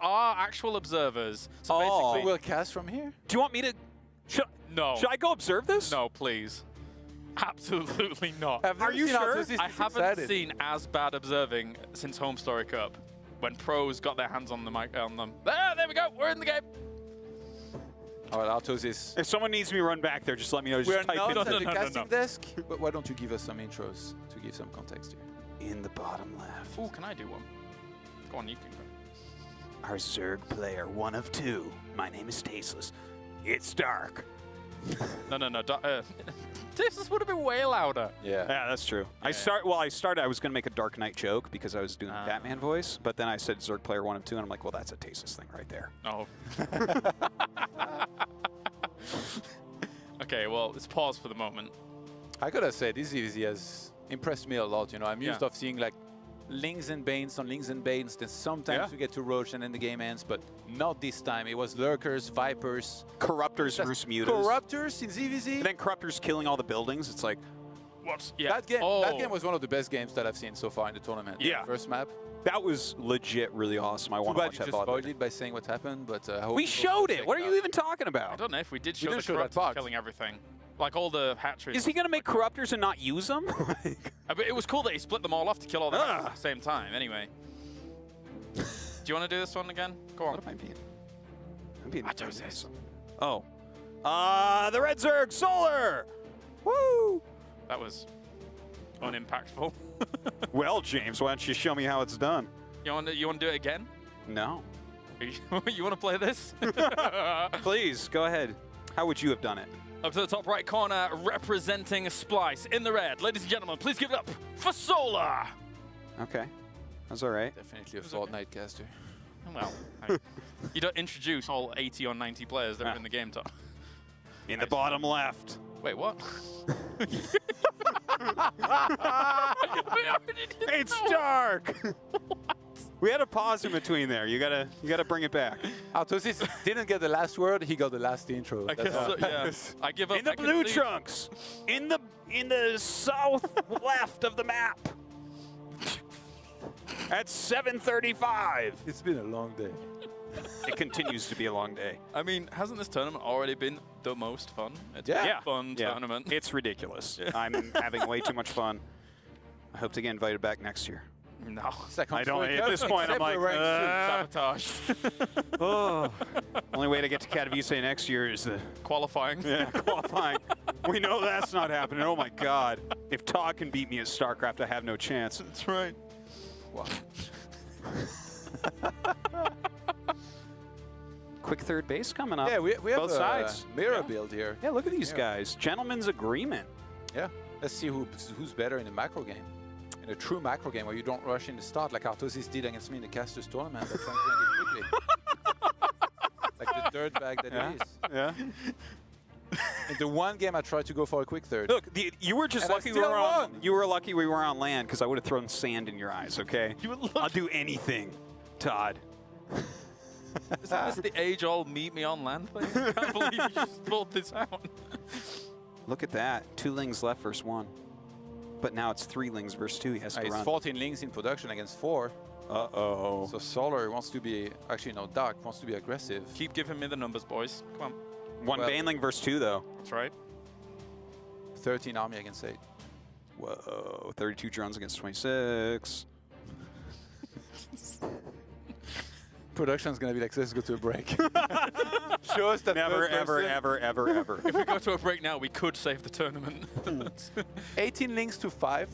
our actual observers. So Oh. basically, We'll cast from here? Do you want me to? no. Should I go observe this? No, please. Absolutely not. I've never Are you seen sure? Artosis I this haven't excited. seen as bad observing since Home Story Cup, when pros got their hands on the mic on them. There we go. We're in the game. All right, Artosis. If someone needs me to run back there, just let me know. Just We're type not in at the no, casting no. desk, but why don't you give us some intros to give some context here? in the bottom left. Ooh, can I do one? Go on, you can go. Our Zerg player, 1 of 2. My name is Tasteless. It's dark. No. This would have been way louder. Yeah. Yeah, that's true. I started. I was gonna make a Dark Knight joke because I was doing a Batman voice, but then I said Zerg player 1 of 2, and I'm like, well, that's a Tasteless thing right there. Oh. Okay, well, let's pause for the moment. I gotta say, this EVZ has impressed me a lot. You know, I'm used Yeah. of seeing like Lings and Banes on Lings and Banes. Then sometimes we get to Roach and then the game ends, but not this time. It was Lurkers, Vipers, Corruptors versus Mutas. Corruptors in ZVZ. And then Corruptors killing all the buildings. It's like, What? Yeah. That game Oh. was one of the best games that I've seen so far in the tournament. Yeah. First map. that was legit really awesome. I Too want to bad watch you that just VOD. spoiled it by saying what happened, but I hope We people showed check it. What are out. you even talking I about? don't know if we did show didn't the show that Corruptors part. killing everything. Like all the hatcheries. Is he gonna make Corruptors and not use them? But it was cool that he split them all off to kill all the hatcheries Ugh. at the same time. Anyway. Do you want to do this one again? Go on. What am I being? I'm being. Artosis. Oh. The Red Zerg Solar! Woo! That was unimpactful. Well, James, why don't you show me how it's done? You want to do it again? No. You want to play this? Please, go ahead. How would you have done it? Up to the top right corner, representing Splice in the red. Ladies and gentlemen, please give it up for Solar. Okay. That's all right. Definitely a Fortnite caster. Well, you don't introduce all 80 or 90 players that are in the game, Tom. In the bottom left. Wait, what? It's dark! We had a pause in between there. You gotta bring it back. Artosis didn't get the last word, he got the last intro. I That's guess all. so, yeah. I give up. In the I can blue see- trunks. In the south left of the map. At 7:35. It's been a long day. It continues to be a long day. I mean, hasn't this tournament already been the most fun? It's Yeah. been Yeah. a fun tournament. It's ridiculous. I'm having way too much fun. I hope to get invited back next year. No. I don't. At this point, I'm like, Sabotage. oh. Only way to get to Katowice next year is the Qualifying. qualifying. We know that's not happening. Oh my God! If Todd can beat me at Starcraft, I have no chance. That's right. Wow. Quick third base coming up. Yeah, we have both sides. mirror build here. Yeah, look at these Yeah. guys. Gentleman's agreement. Yeah. Let's see who's better in the macro game. In a true macro game where you don't rush in the start like Artosis did against me in the Casters tournament. They're trying to end it quickly. Like the dirtbag that Yeah. it is. Yeah. In the one game I tried to go for a quick third. Look, you were just And I lucky we still were on. won. You were lucky we were on land because I would have thrown sand in your eyes. Okay. You would I'll do anything, Todd. Isn't this the age-old meet me on land thing? I can't believe you just pulled this out. Look at that. 2 lings left versus 1. But now it's 3 lings versus 2. He has to It's run. 14 links in production against 4. Uh-oh. So Solar wants to be, actually no, Dark wants to be aggressive. Keep giving me the numbers, boys. Come on. 1 well- Baneling versus 2, though. That's right. 13 army against 8. Whoa. 32 drones against 26. Production's gonna be like, let's go to a break. Show us that Never, third ever, person. ever, ever, ever. If we go to a break now, we could save the tournament. 18 links to 5.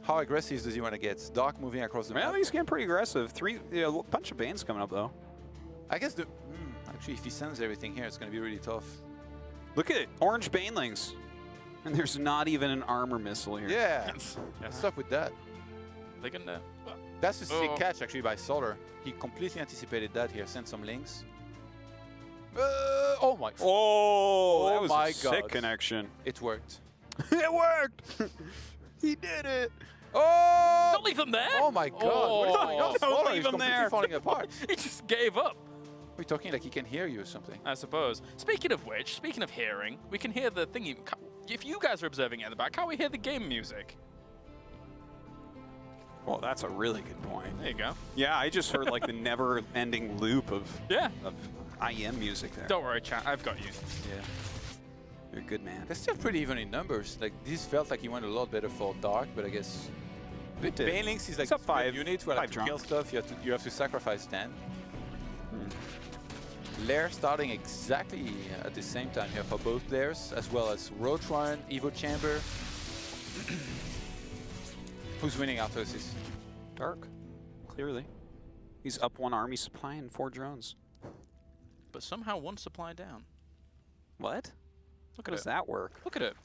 How aggressive does he want to get? Dark moving across the Well, map. he's getting pretty aggressive. A bunch of Banes coming up, though. I guess actually, if he sends everything here, it's going to be really tough. Look at it. Orange Banelings. And there's not even an armor missile here. Yeah. Yes. What's up with that? They can. That's a sick Oh. catch, actually, by Solar. He completely anticipated that here. Sent some links. Oh my. Oh, that Oh was my a sick God. connection. It worked. It worked. He did it. Oh! Don't leave them there. Oh my God. What is going on? Don't Solar leave is him completely there. falling apart. He just gave up. We're talking like he can hear you or something. I suppose. Speaking of which, speaking of hearing, we can hear the thingy. If you guys are observing it at the back, can't we hear the game music? Well, that's a really good point. There you go. Yeah, I just heard like the never-ending loop of Yeah. IEM music there. Don't worry, chat. I've got you. Yeah. You're a good man. They're still pretty even in numbers. Like this felt like he went a lot better for Dark, but I guess It did. Banelings is like It's up this five- unit where like, five to kill drunk. stuff you have to sacrifice 10. Lair starting exactly at the same time here for both players, as well as Ro24, Evo Chamber. Who's winning after this? Dark, clearly. He's up 1 army supply and 4 drones. But somehow one supply down. What? Look How at does it. that work? Look at it.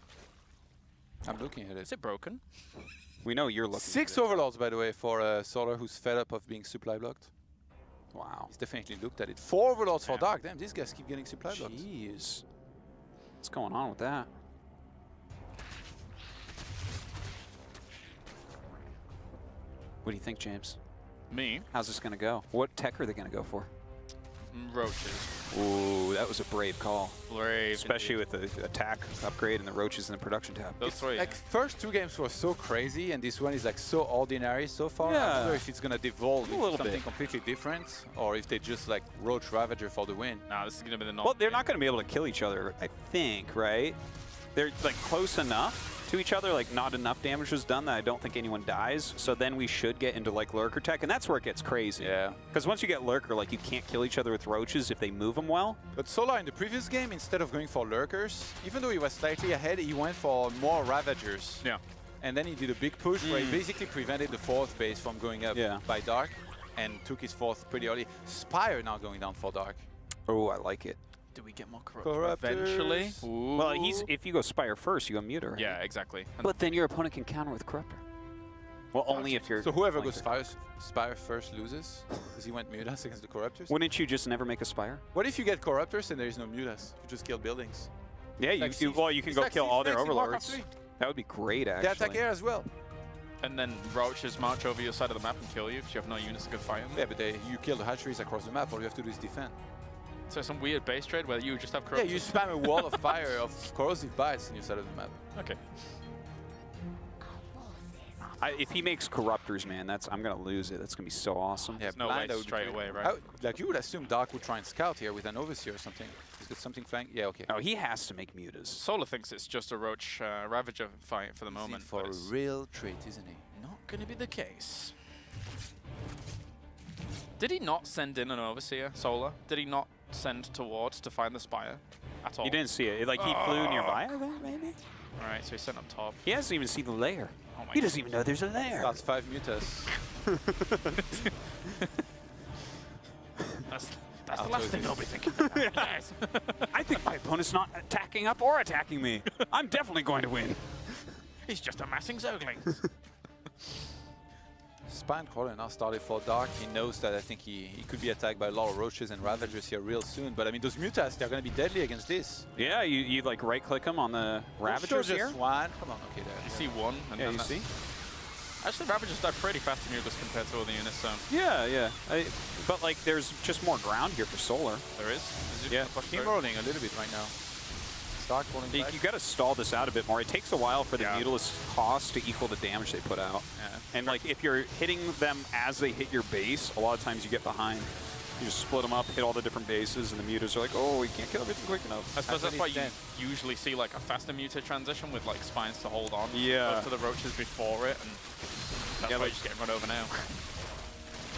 I'm looking at Is it. it broken? We know you're looking. 6 at it. overlords, by the way, for Solar, who's fed up of being supply blocked. Wow. He's definitely looked at it. 4 overlords for Yeah. Dark. Damn, these guys keep getting supply blocked. Jeez. What's going on with that? What do you think, James? Me? How's this going to go? What tech are they going to go for? Roaches. Ooh, that was a brave call. Brave. Especially with the attack upgrade and the roaches in the production tab. Those three. Like first 2 games were so crazy, and this one is like so ordinary so far. Yeah. I wonder if it's gonna devolve A into little something bit. completely different, or if they just like Roach Ravager for the win. Nah, this is going to be the norm. Well, they're not going to be able to kill each other, I think, right? They're like close enough to each other, like not enough damage was done that I don't think anyone dies. So then we should get into like Lurker tech, and that's where it gets crazy. Yeah. Because once you get Lurker, like you can't kill each other with roaches if they move them well. But Solar in the previous game, instead of going for Lurkers, even though he was slightly ahead, he went for more Ravagers. Yeah. And then he did a big push where he basically prevented the 4th base from going up Yeah. by Dark, and took his 4th pretty early. Spire now going down for Dark. Oh, I like it. Do we get more Corruptors. eventually? Ooh. Well, if you go Spire first, you go Muter. Right? Yeah, exactly. And But then your opponent can counter with Corruptor. Well, only if you're. So whoever flanker. goes Spire first loses, because he went Mutas against the Corruptors. Wouldn't you just never make a Spire? What if you get Corruptors and there is no Mutas? You just kill buildings. Yeah, Like well, you can it's go like kill all their Siege Flex in Warcraft overlords. 3. That would be great, They actually. attack air as well. And then roaches march over your side of the map and kill you because you have no units to go fight them. Yeah, but you kill the hatcheries across the map. All you have to do is defend. So some weird base trade where you just have Yeah, corruptors. you spam a wall of fire of corrosive bites on your side of the map. Okay. If he makes Corruptors, man, I'm gonna lose it. That's gonna be so awesome. Yeah, There's no way blind, that would be straight great. away, right? Like you would assume Dark would try and scout here with an Overseer or something. He's got something flank. Yeah, okay. Oh, he has to make Mutas. Solar thinks it's just a roach ravager fight for the moment. For but a it's real treat, isn't he? not going to be the case. Did he not send in an overseer, Solar? Did he not send towards to find the spire at all? You didn't see it. Like he flew nearby, I think, maybe. All right, so he sent up top. He hasn't even seen the lair. Oh my He doesn't even know there's a lair. That's 5 Mutas. That's the I'll last close thing this. I'll be thinking about. Yes. I think my opponent's not attacking up or attacking me. I'm definitely going to win. He's just amassing Zerglings. Spine Crawler now started for Dark. He knows that I think he could be attacked by a lot of Roaches and Ravagers here real soon. But I mean, those Mutas, they're going to be deadly against this. Yeah, you like right click him on the Ravagers Sure, here. just one. Come on, okay, there. You see one, and Yeah, then you that's- see? Actually, Ravagers die pretty fast in Mutas compared to other units, so Yeah, yeah. But like, there's just more ground here for Solar. there is. Yeah. Team rolling a little bit right now. Start rolling You, back. got to stall this out a bit more. It takes a while for the Yeah. Mutalist cost to equal the damage they put out. Yeah. And like, if you're hitting them as they hit your base, a lot of times you get behind. You just split them up, hit all the different bases, and the Mutas are like, oh, we can't kill everything quick enough. I suppose that's why you dead. usually see like a faster mutate transition with like spines to hold on. Yeah. Opposed to the roaches before it, and that's Yeah, why like- you're just getting run over now.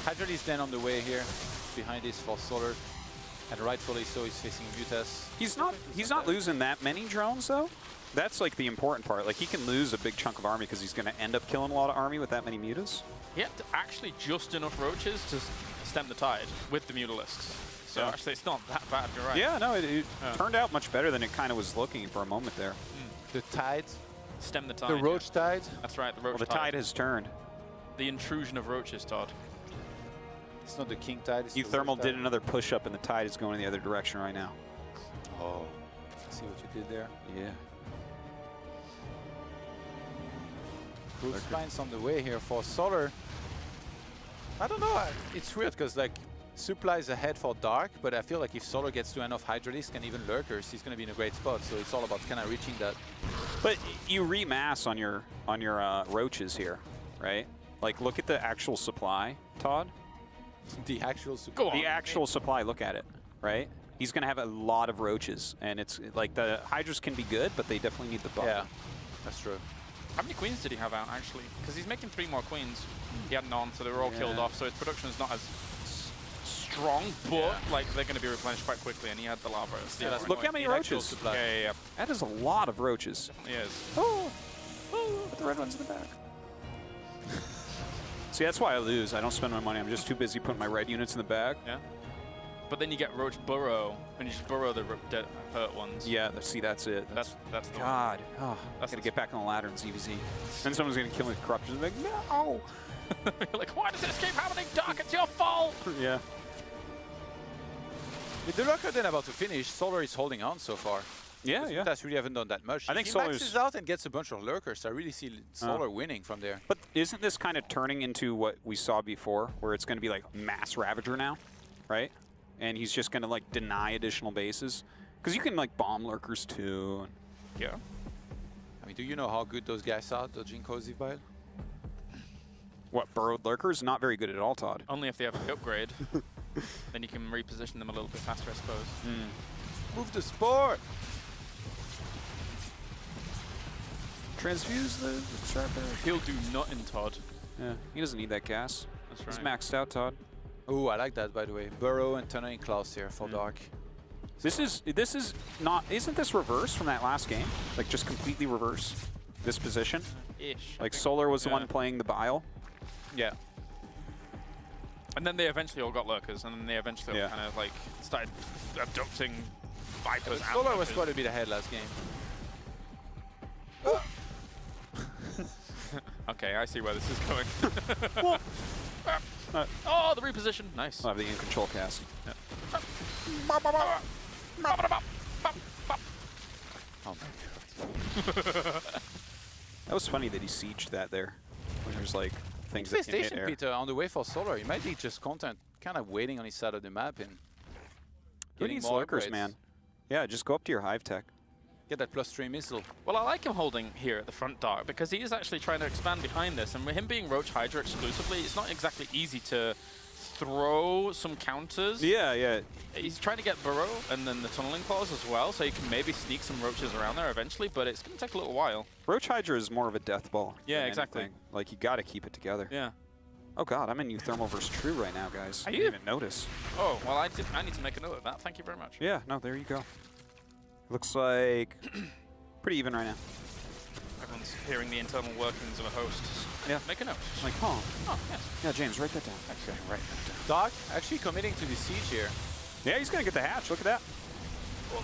Hydra is then on the way here. Behind this for Solar. And rightfully so, he's facing Mutas. He's not losing that many drones though. That's like the important part. Like he can lose a big chunk of army because he's going to end up killing a lot of army with that many mutas. He had actually just enough roaches to stem the tide with the mutalisks. So Yeah. actually, it's not that bad. You're right. Yeah, no, it Yeah. turned out much better than it kind of was looking for a moment there. The Tide, Stem the tide. the yeah. Roach Tide. That's right. The roach Well, the tide has turned. The intrusion of roaches, Todd. It's not the King Tide. It's You the Thermal Roach did Tide. another push up and the tide is going in the other direction right now. Oh, see what you did there. Yeah. Group Spine's on the way here for Solar. I don't know. It's weird because like supplies ahead for Dark, but I feel like if Solar gets to enough Hydralisk and even Lurkers, he's going to be in a great spot. So it's all about kind of reaching that. But you remass on your roaches here, right? Like, look at the actual supply, Todd. The actual supply. Go on. The actual supply, look at it, right? He's going to have a lot of roaches, and it's like the Hydras can be good, but they definitely need the buff. Yeah, that's true. How many queens did he have out, actually? Because he's making 3 more queens. He had none, so they were all killed off, so his production is not as strong, but like they're going to be replenished quite quickly, and he had the lava. Look how many roaches. Yeah. That is a lot of roaches. Yes. Oh, put the red ones in the back. See, that's why I lose. I don't spend my money. I'm just too busy putting my red units in the back. Yeah. But then you get roach burrow, and you just burrow the dead hurt ones. Yeah, see, that's it. That's the God. Oh, I That's gotta get back on the ladder in ZVZ. Then someone's gonna kill me with corruption. Like, no. You're like, why does this keep happening, Doc? It's your fault. Yeah. With the lurker then about to finish, Solar is holding on so far. Yeah, yeah. That's really haven't done that much. I think if he Solar's- maxes out and gets a bunch of lurkers, I really see Solar winning from there. But isn't this kind of turning into what we saw before, where it's gonna be like mass Ravager now, right? And he's just gonna like deny additional bases, because you can like bomb lurkers too. Yeah. I mean, do you know how good those guys are dodging Cozy Bile? What, burrowed lurkers? Not very good at all, Todd. Only if they have a upgrade. Then you can reposition them a little bit faster, I suppose. Move the sport! Transfuse the Sharper. He'll do nothing, Todd. Yeah, he doesn't need that gas. That's He's right. maxed out, Todd. Oh, I like that, by the way. Burrow and Tunneling Claws here for Dark. This is not. Isn't this reverse from that last game? Like just completely reverse this position. Ish. Like Solar was the one playing the Bile. Yeah. And then they eventually all got lurkers, and then they eventually all Yeah. kind of like started abducting Vipers. and Solar was lurkers. quite a bit ahead last game. Okay, I see where this is going. Oh, the reposition. Nice. I'll have the in control cast. Oh my god. That was funny that he sieged that there. When there's like things that can hit Infestation air. Peter on the way for Solar. He might be just content, kind of waiting on his side of the map and Who getting needs more lurkers, upgrades. man? Yeah, just go up to your hive tech. Get that +3 missile. Well, I like him holding here at the front, Dark, because he is actually trying to expand behind this, and with him being Roach Hydra exclusively, it's not exactly easy to throw some counters. Yeah, yeah. He's trying to get Burrow and then the Tunneling Claws as well, so he can maybe sneak some Roaches around there eventually, but it's going to take a little while. Roach Hydra is more of a death ball. Yeah, than exactly. anything. Like you got to keep it together. Yeah. Oh god, I'm in New Thermal versus True right now, guys. Are I you? didn't even notice. Oh, well, I need to make a note of that. Thank you very much. Yeah, no, there you go. Looks like pretty even right now. Everyone's hearing the internal workings of a host. Yeah. Make a note. Like, oh, Oh, yes. yeah, James, write that down. Okay. Write that down. Dark actually committing to the siege here. Yeah, he's gonna get the hatch. Look at that.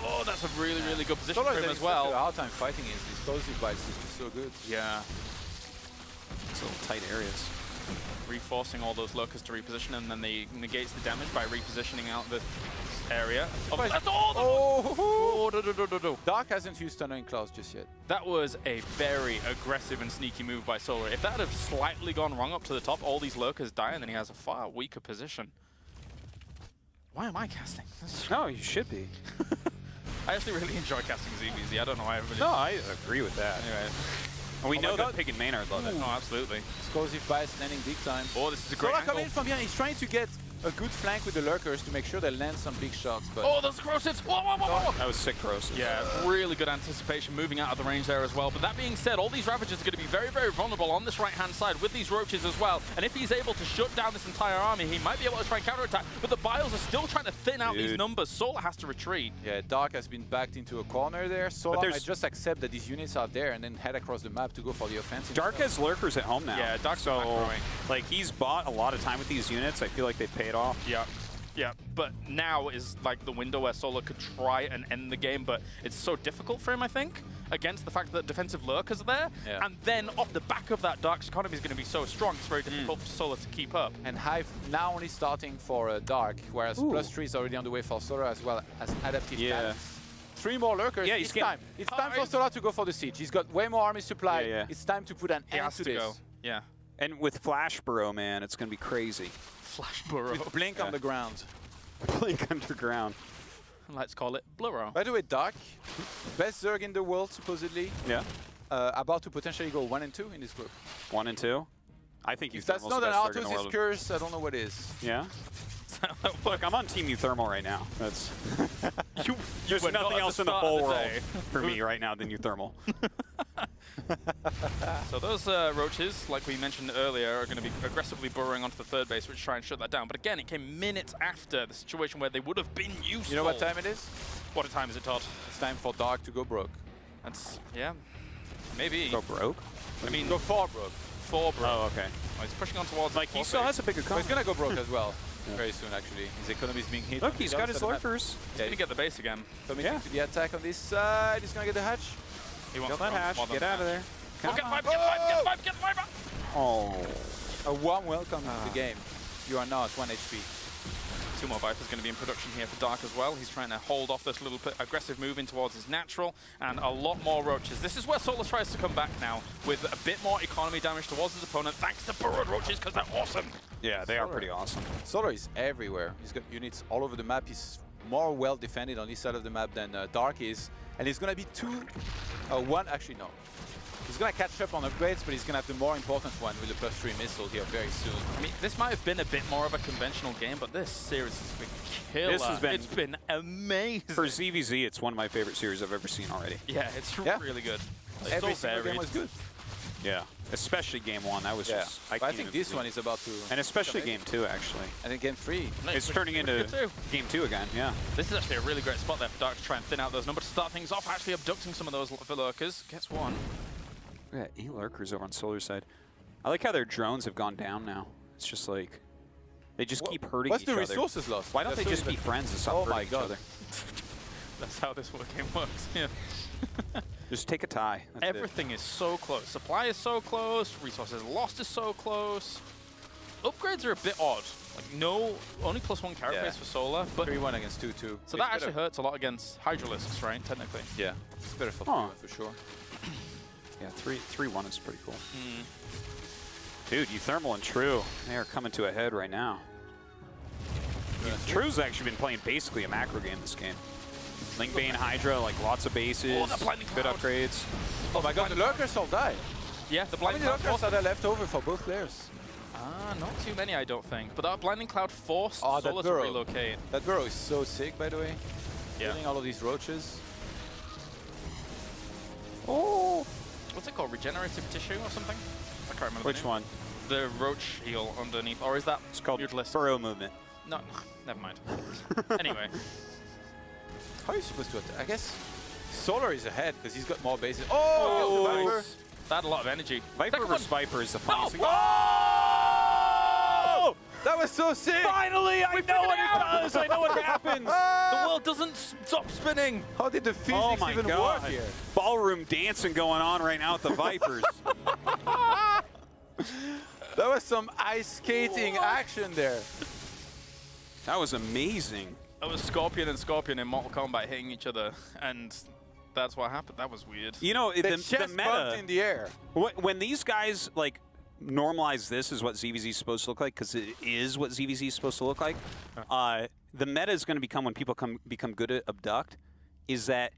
Oh, that's a really, really good position Solar for is him as a well. hard time fighting is these Explosive Bites is just so good. Yeah. These little tight areas. Reinforcing all those lurkers to reposition, and then they negates the damage by repositioning out the area. Dark hasn't used Tunneling Claws just yet. That was a very aggressive and sneaky move by Solar. If that had have slightly gone wrong up to the top, all these lurkers die, and then he has a far weaker position. Why am I casting? No, you should be. I actually really enjoy casting ZVZ. I don't know why everybody... No, I agree with that. Anyway. And we Oh know my that God. Pig and Maynard love it. Oh, absolutely. Explosive Bites landing big time. Oh, this is a great Solar angle. coming in from behind. He's trying to get a good flank with the lurkers to make sure they land some big shots. But Oh, those corrosives! Whoa, whoa, whoa, whoa! That was sick corrosive. Yeah, really good anticipation moving out of the range there as well. But that being said, all these Ravagers are going to be very, very vulnerable on this right-hand side with these Roaches as well. And if he's able to shut down this entire army, he might be able to try and counterattack. But the Biles are still trying to thin out these Dude. numbers. Solar has to retreat. yeah, Dark has been backed into a corner there. Solar there's- might just accept that these units are there and then head across the map to go for the offensive. Dark has lurkers at home now. Yeah, Dark's so macroing. like he's bought a lot of time with these units. I feel like they paid off. Yeah. Yeah, but now is like the window where Solar could try and end the game, but it's so difficult for him, I think, against the fact that defensive lurkers are there. Yeah. And then off the back of that, Dark's economy is going to be so strong, it's very difficult for Solar to keep up. And Hive now only starting for Dark, whereas Ooh. +3 is already on the way for Solar as well as adaptive Yeah. talents. 3 more lurkers. Yeah, it's he's time. It's time for Hive. Solar to go for the siege. He's got way more army supply. Yeah, yeah. It's time to put an He end has to to this. go. Yeah. And with Flash Burrow, man, it's gonna be crazy. Flash Burrow. With Blink Yeah. on the ground. Blink underground. Let's call it Blurrow. By the way, Dark, best Zerg in the world supposedly, Yeah. about to potentially go 1 and 2 in this group. 1 and 2. I think If that's Euthermal's not the an best Dark in the Arthas' world. curse, I don't know what is. Yeah. Look, I'm on Team Euthermal right now. That's there's were not nothing at else the in the start of whole the world day. for me right now than Euthermal. So those roaches, like we mentioned earlier, are going to be aggressively burrowing onto the third base, which try and shut that down. But again, it came minutes after the situation where they would have been useful. You know what time it is? What time is it, Todd? It's time for Dark to go broke. That's, yeah, maybe. Go broke? I mean, Go far broke. 4, bro. Oh, okay. Oh, he's pushing on towards Like, he still has a big But economy. he's gonna go broke as well. Very soon, actually. His economy is being hit. Look, on he's the got other his side of the map. lurkers. He's going to get the base again. Coming Yeah. to the attack on this side. He's gonna get the hatch. He wants Kill that to hatch. more than Get out of there. Oh, get 5, get 5, get 5, get 5! Oh. A warm welcome to the game. You are now at 1 HP. 2 more Vipers going to be in production here for Dark as well. He's trying to hold off this little bit aggressive move in towards his natural, and a lot more roaches. This is where Solus tries to come back now with a bit more economy damage towards his opponent, thanks to burrowed roaches, because they're awesome. Yeah, they are pretty awesome. Solar is everywhere. He's got units all over the map. He's more well defended on this side of the map than Dark is. And he's going to be 1, actually no. He's going to catch up on upgrades, but he's going to have the more important one with the +3 missile here very soon. I mean, this might have been a bit more of a conventional game, but this series has been killer. This has been- It's been amazing. For ZVZ, it's one of my favorite series I've ever seen already. Yeah, it's Yeah. really good. It's Every so single game varied. was good. Yeah. Especially game 1. That was Yeah. just... But I can't think even this believe one it. is about to... And especially game 2, actually. I think game 3. No, It's pretty- turning pretty into good too. game 2 again, yeah. This is actually a really great spot there for Dark to try and thin out those numbers to start things off, actually abducting some of those lurkers. Gets 1. Look at 8 lurkers over on Solar side. I like how their drones have gone down now. It's just like... They just keep hurting What's each the other. resources lost? Why don't they That's just be so- friends and stop Oh hurting my each God. other? That's how this game works. Yeah. Just take a tie. That's it. Everything is so close. Supply is so close. Resources lost is so close. Upgrades are a bit odd. Like only +1 carry Yeah. base for Solar, but 3-1 against 2-2. so that actually hurts a lot against Hydralisks, right? Technically. Yeah, it's better for Huh. 3-1 for sure. Yeah, 3-1 is pretty cool. Dude, Euthermal and True, they are coming to a head right now. True's actually been playing basically a macro game this game. Lingbane, Hydra, like lots of bases, Oh, the blinding good cloud. upgrades. Oh my God, the lurkers all died. Yeah, the How blinding many cloud lurkers forced. are there left over for both players? Not too many, I don't think. But that blinding cloud forced Oh, that Solar to burrow. relocate. That burrow is so sick, by the way. Yeah. Killing all of these roaches. Oh, what's it called? Regenerative tissue or something? I can't remember. Which the name. one? The roach heal underneath, or is that? It's called Mutalisk? Burrow Movement. No, never mind. Anyway, How are you supposed to attack? I guess Solar is ahead because he's got more bases. Oh, the Viper. that had a lot of energy. Viper Second versus one. Viper is the No! funniest thing. Oh! That was so sick! Finally, I know what it does. I know what happens. The world doesn't stop spinning. How did the physics Oh my even God. work here? Ballroom dancing going on right now with the Vipers. That was some ice skating action there. That was amazing. That was Scorpion and Scorpion in Mortal Kombat hitting each other, and that's what happened. That was weird. You know, The the chest meta, bumped in the air. when these guys like normalize this is what ZVZ is supposed to look like, because it is what ZVZ is supposed to look like. The meta is going to become when people become good at abduct, is that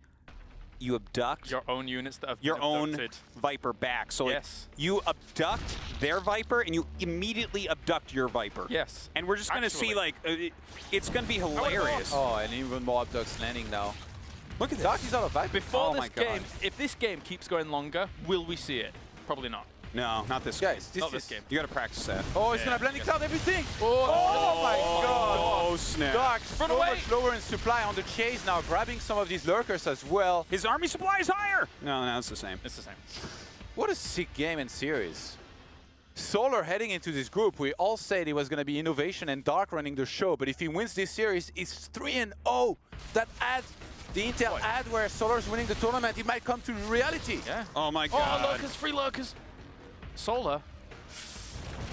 you abduct Your own units that have your been own abducted. Viper back. So like, Yes. you abduct their Viper and you immediately abduct your Viper. Yes. And we're just going to see Actually. like, it's going to be hilarious. Oh, and even more abducts landing now. Look at this. Dark is out of Viper. Before Oh this my God. game, if this game keeps going longer, will we see it? Probably not. No, not this Guys, game. Not this this is... game. You got to practice that. Oh, he's Yeah, gonna blending yeah. cloud everything! Oh, my God! Oh, snap. Dark so Run away! much lower in supply on the chase now, grabbing some of these lurkers as well. His army supply is higher. No, it's the same. It's the same. What a sick game and series. Solar heading into this group, we all said it was going to be Innovation and Dark running the show, but if he wins this series, it's 3-0. That ad, the Intel ad where Solar's winning the tournament, it might come to reality. Yeah. Oh my Oh, God. lurkers, free lurkers. Solar.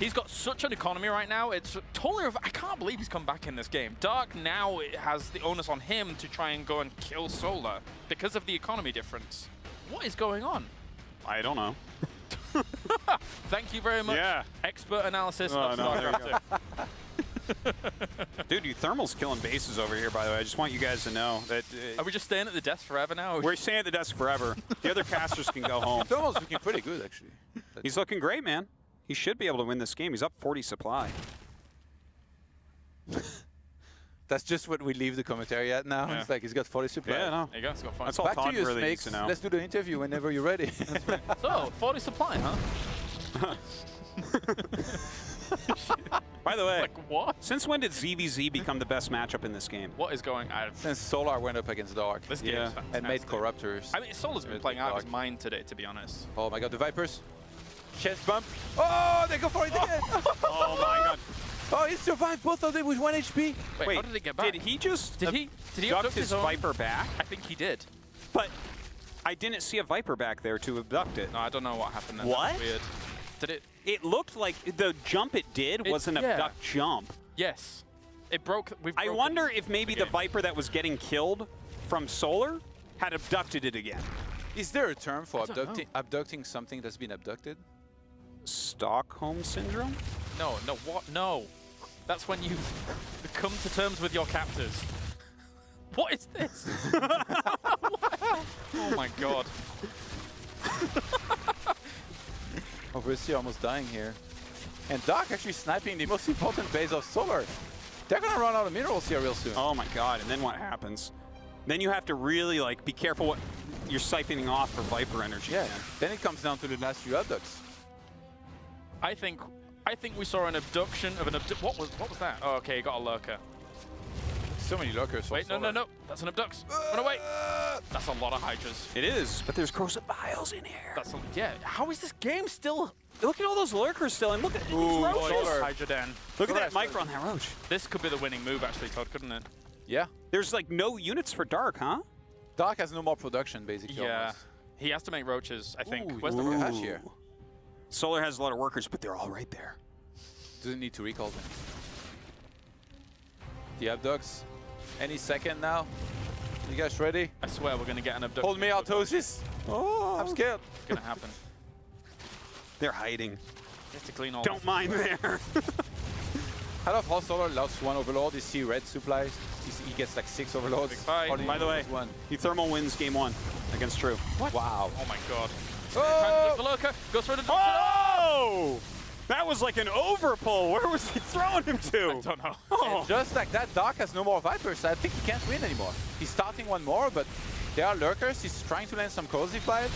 He's got such an economy right now. It's totally. I can't believe he's come back in this game. Dark now has the onus on him to try and go and kill Solar because of the economy difference. What is going on? I don't know. Thank you very much. Yeah. Expert analysis Oh, of no, there we Starcraft. Dude, Euthermal's killing bases over here, by the way. I just want you guys to know that Are we just staying at the desk forever now? we're staying at the desk forever. The other casters can go home. Thermal's looking pretty good, actually. He's looking great, man. He should be able to win this game. He's up 40 supply. That's just what we leave the commentary at now. Yeah. It's like he's got 40 supply. Yeah, no. There you go. It's got fun. That's all Back Todd to you, really needs Snakes. to know. Let's do the interview whenever you're ready. So, 40 supply, huh? By the way, Like, what? since when did ZVZ become the best matchup in this game? What is going on? Since Solar went up against Dark This game Yeah. is and made fantastic. Corruptors. I mean, Solar's been With playing out of his Dark. mind today, to be honest. Oh my god, the Vipers. Chest bump. Oh, they go for it again. Oh my god. Oh, he survived both of them with 1 HP. Wait, how did he get back? Did he just Did he abduct abduct his own? Viper back? I think he did. But I didn't see a Viper back there to abduct it. No, I don't know what happened there. What? That's weird. Did it? It looked like the jump it did was an yeah. abduct jump. Yes. It broke. I wonder if maybe the game. Viper that was getting killed from Solar had abducted it again. Is there a term for I don't know. abducting something that's been abducted? Stockholm Syndrome? No, what? No. That's when you come to terms with your captors. What is this? Oh my god. Obviously almost dying here. And Dark actually sniping the most important base of Solar. They're gonna run out of minerals here real soon. Oh my god, and then what happens? Then you have to really like be careful what you're siphoning off for Viper energy. Yeah, then it comes down to the last few abducts. I think we saw an abduction of an what was that? Oh, okay, he got a lurker. So many lurkers. for Wait, no, Solar. no, no. That's an abduct. Run away. That's a lot of Hydras. It is, but there's corrosive biles in here. That's a, yeah. How is this game still? Look at all those lurkers still, and look at these roaches. Solar. Hydra Den. Look at that Solar. micro on that roach. This could be the winning move, actually, Todd, couldn't it? Yeah. There's like no units for Dark, huh? Dark has no more production, basically. Yeah. almost. He has to make roaches, I think. Ooh, Where's the look at roach? Hash here. Solar has a lot of workers, but they're all right there. Doesn't need to recall them. The abducts. Any second now. You guys ready? I swear we're going to get an abduction. Hold me, Autosis. Oh, I'm scared. It's going to happen. They're hiding. You have to clean all Don't mind there. I love how Solar loves one overlord. You see red supplies. He gets like 6 overlords. Big fight. Hardly By the way, uses one. he thermal wins game 1 against True. What? Wow. Oh my god. Oh! The lurker goes for the Oh! That was like an overpull. Where was he throwing him to? I don't know. Oh. Just like that, Dark has no more Vipers. I think he can't win anymore. He's starting one more, but there are lurkers. He's trying to land some cozy flight.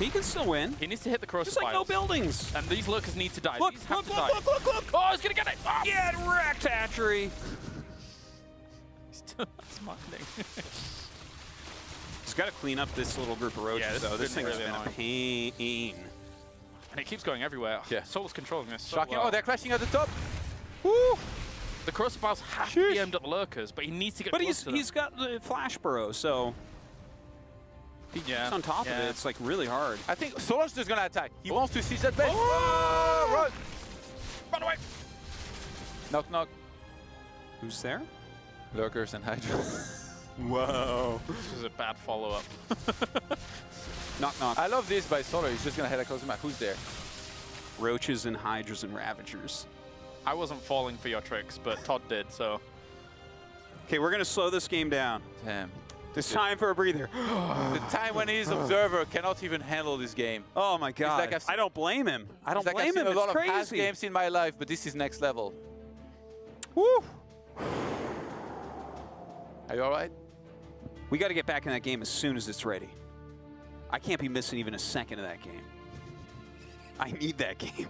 He can still win. He needs to hit the cross. There's like no buildings. And these lurkers need to die. Look, These have look, to look, die. look, look, look. Oh, he's going to get it. Oh. Get wrecked, Hatchery. He's still smiling. He's got to clean up this little group of roaches, Yeah, this though. has This been thing has really been a pain. And it keeps going everywhere. Yeah. Solar's controlling this so Shocking. well. Oh, they're crashing at the top. Woo! The crossbows have to be aimed at the lurkers, but he needs to get But close to them. he's got the flash burrow, so if he Yeah, gets on top of yeah. it, it's like really hard. I think Solar's just gonna attack. He wants to seize that base. Oh! Run! Run away. Knock, knock. Who's there? Lurkers and Hydra. Whoa. This is a bad follow-up. Knock, knock. I love this by Solar. He's just gonna head across the map. Who's there? Roaches and Hydras and Ravagers. I wasn't falling for your tricks, but Todd did, so. Okay, we're going to slow this game down. Damn. It's time for a breather. The time when his observer cannot even handle this game. Oh my god. like I've seen- I don't blame him. I don't It's like I've blame seen him. a lot It's of past crazy. games in my life, but this is next level. Woo! Are you all right? We got to get back in that game as soon as it's ready. I can't be missing even a second of that game. I need that game.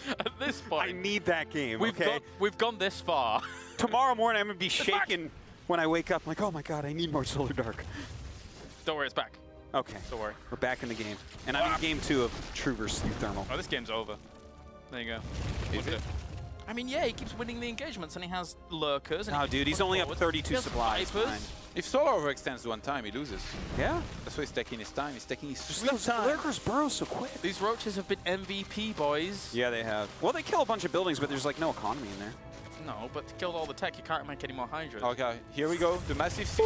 At this I point, need that game, okay? we've gone this far. Tomorrow morning, I'm going to be back. shaking when I wake up. Like, oh my god, I need more Solar Dark. Don't worry, it's back. Okay, Don't worry. we're back in the game. And I'm in game 2 of True vs. Thermal. Oh, this game's over. There you go. Is Look at it? I mean, yeah, he keeps winning the engagements, and he has lurkers. And No, he keeps dude, he's pushing only up forward. 32 He has supplies. Vipers. Fine. If Solar overextends one time, he loses. Yeah. That's why he's taking his time. He's taking his Just sweet those time. lurkers burrow so quick. These roaches have been MVP, boys. Yeah, they have. Well, they kill a bunch of buildings, but there's like no economy in there. No, but to kill all the tech, you can't make any more Hydras. Okay, here we go. The massive sea.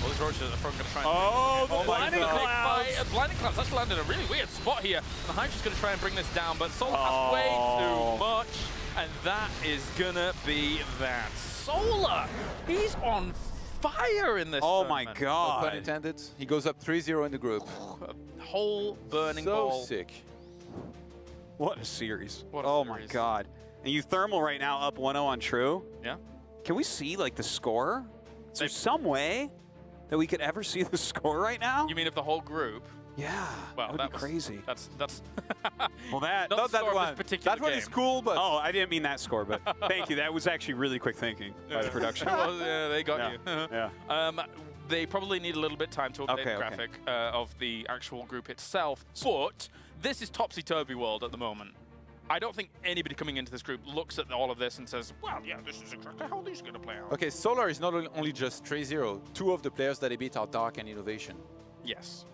All these roaches are going to try and... Oh, the blinding blinding clouds! clouds. Blinding clouds actually landed in a really weird spot here. And the Hydra's going to try and bring this down, but Solar has way too much. And that is going to be that. Solar! He's on fire in this Oh my tournament. No pun god. intended. He goes up 3-0 in the group. A whole burning So ball. sick. What a series. What a oh series. my God. And Uthermal right now up 1-0 on True. Yeah. Can we see like the score? Is there They've- some way that we could ever see the score right now? You mean of the whole group? Yeah. Well, that would be was- crazy. That's Well, that. not the that score one. of this particular That one game. is cool, but Oh, I didn't mean that score, but thank you. That was actually really quick thinking by the production. Well, yeah, they got Yeah. you. Yeah. They probably need a little bit of time to update Okay, the okay. graphic of the actual group itself, but this is topsy-turvy world at the moment. I don't think anybody coming into this group looks at all of this and says, well, yeah, this is exactly how these are going to play out. okay, Solar is not only just 3-0. Two of the players that he beat are Dark and Innovation. Yes.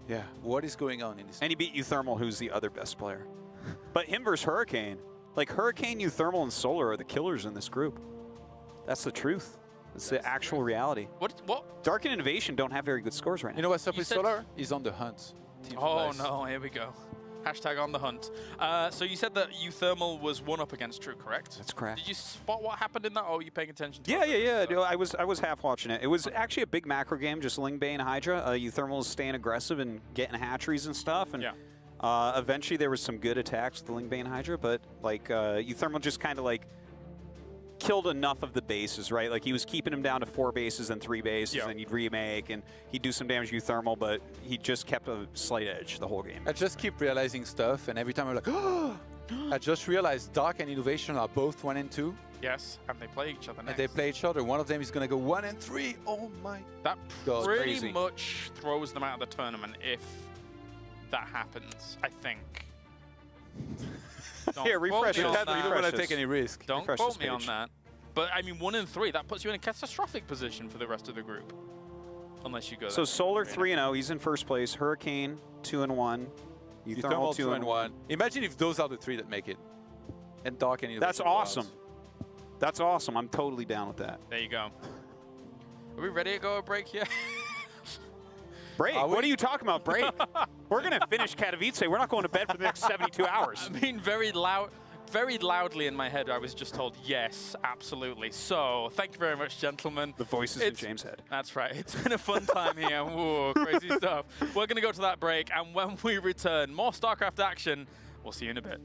Yeah. What is going on in this? And he beat Uthermal, who's the other best player. But him versus Hurricane. Like, Hurricane, Uthermal, and Solar are the killers in this group. That's the truth. It's the actual reality. What? Dark and Innovation don't have very good scores right now. You know what's up You with said- Solar? He's on the hunt. Team Oh, Splice. no, here we go. Hashtag on the hunt. So you said that Uthermal was one up against True, correct? That's correct. Did you spot what happened in that, or were you paying attention to Yeah, it? yeah, yeah. No, I was half watching it. It was actually a big macro game, just Ling Bay and Hydra. Uthermal is staying aggressive and getting hatcheries and stuff. And Yeah. eventually there was some good attacks with the Ling Bay and Hydra, but like Uthermal just kind of like killed enough of the bases, right? Like he was keeping him down to 4 bases and 3 bases, Yeah. and he'd remake and he'd do some damage to Uthermal, but he just kept a slight edge the whole game. I just keep realizing stuff, and every time I'm like, oh! I just realized Dark and Innovation are both 1 and 2, Yes, and they play each other and next. they play each other. One of them is gonna go 1 and 3. Oh my! That God, pretty crazy. much throws them out of the tournament if that happens, I think. Don't Here, quote refresh me it. on You Refresh don't want to that. take any risk. Don't Refresh quote this me on page. that. But I mean, 1 and 3, that puts you in a catastrophic position for the rest of the group. Unless you go So that Solar way. 3-0, he's in first place. Hurricane 2-1. You Uthermal 2 and 1. Imagine if those are the 3 that make it, and Dark and Innovation. That's go out. awesome. That's awesome. I'm totally down with that. There you go. Are we ready to go a break here? Break? Are we? What are you talking about, break? We're going to finish Katowice. We're not going to bed for the next 72 hours. I mean, very loudly in my head, I was just told, yes, absolutely. So, thank you very much, gentlemen. The voices in It's- James' head. That's right. It's been a fun time here. Whoa, crazy stuff. We're going to go to that break, and when we return, more StarCraft action. We'll see you in a bit.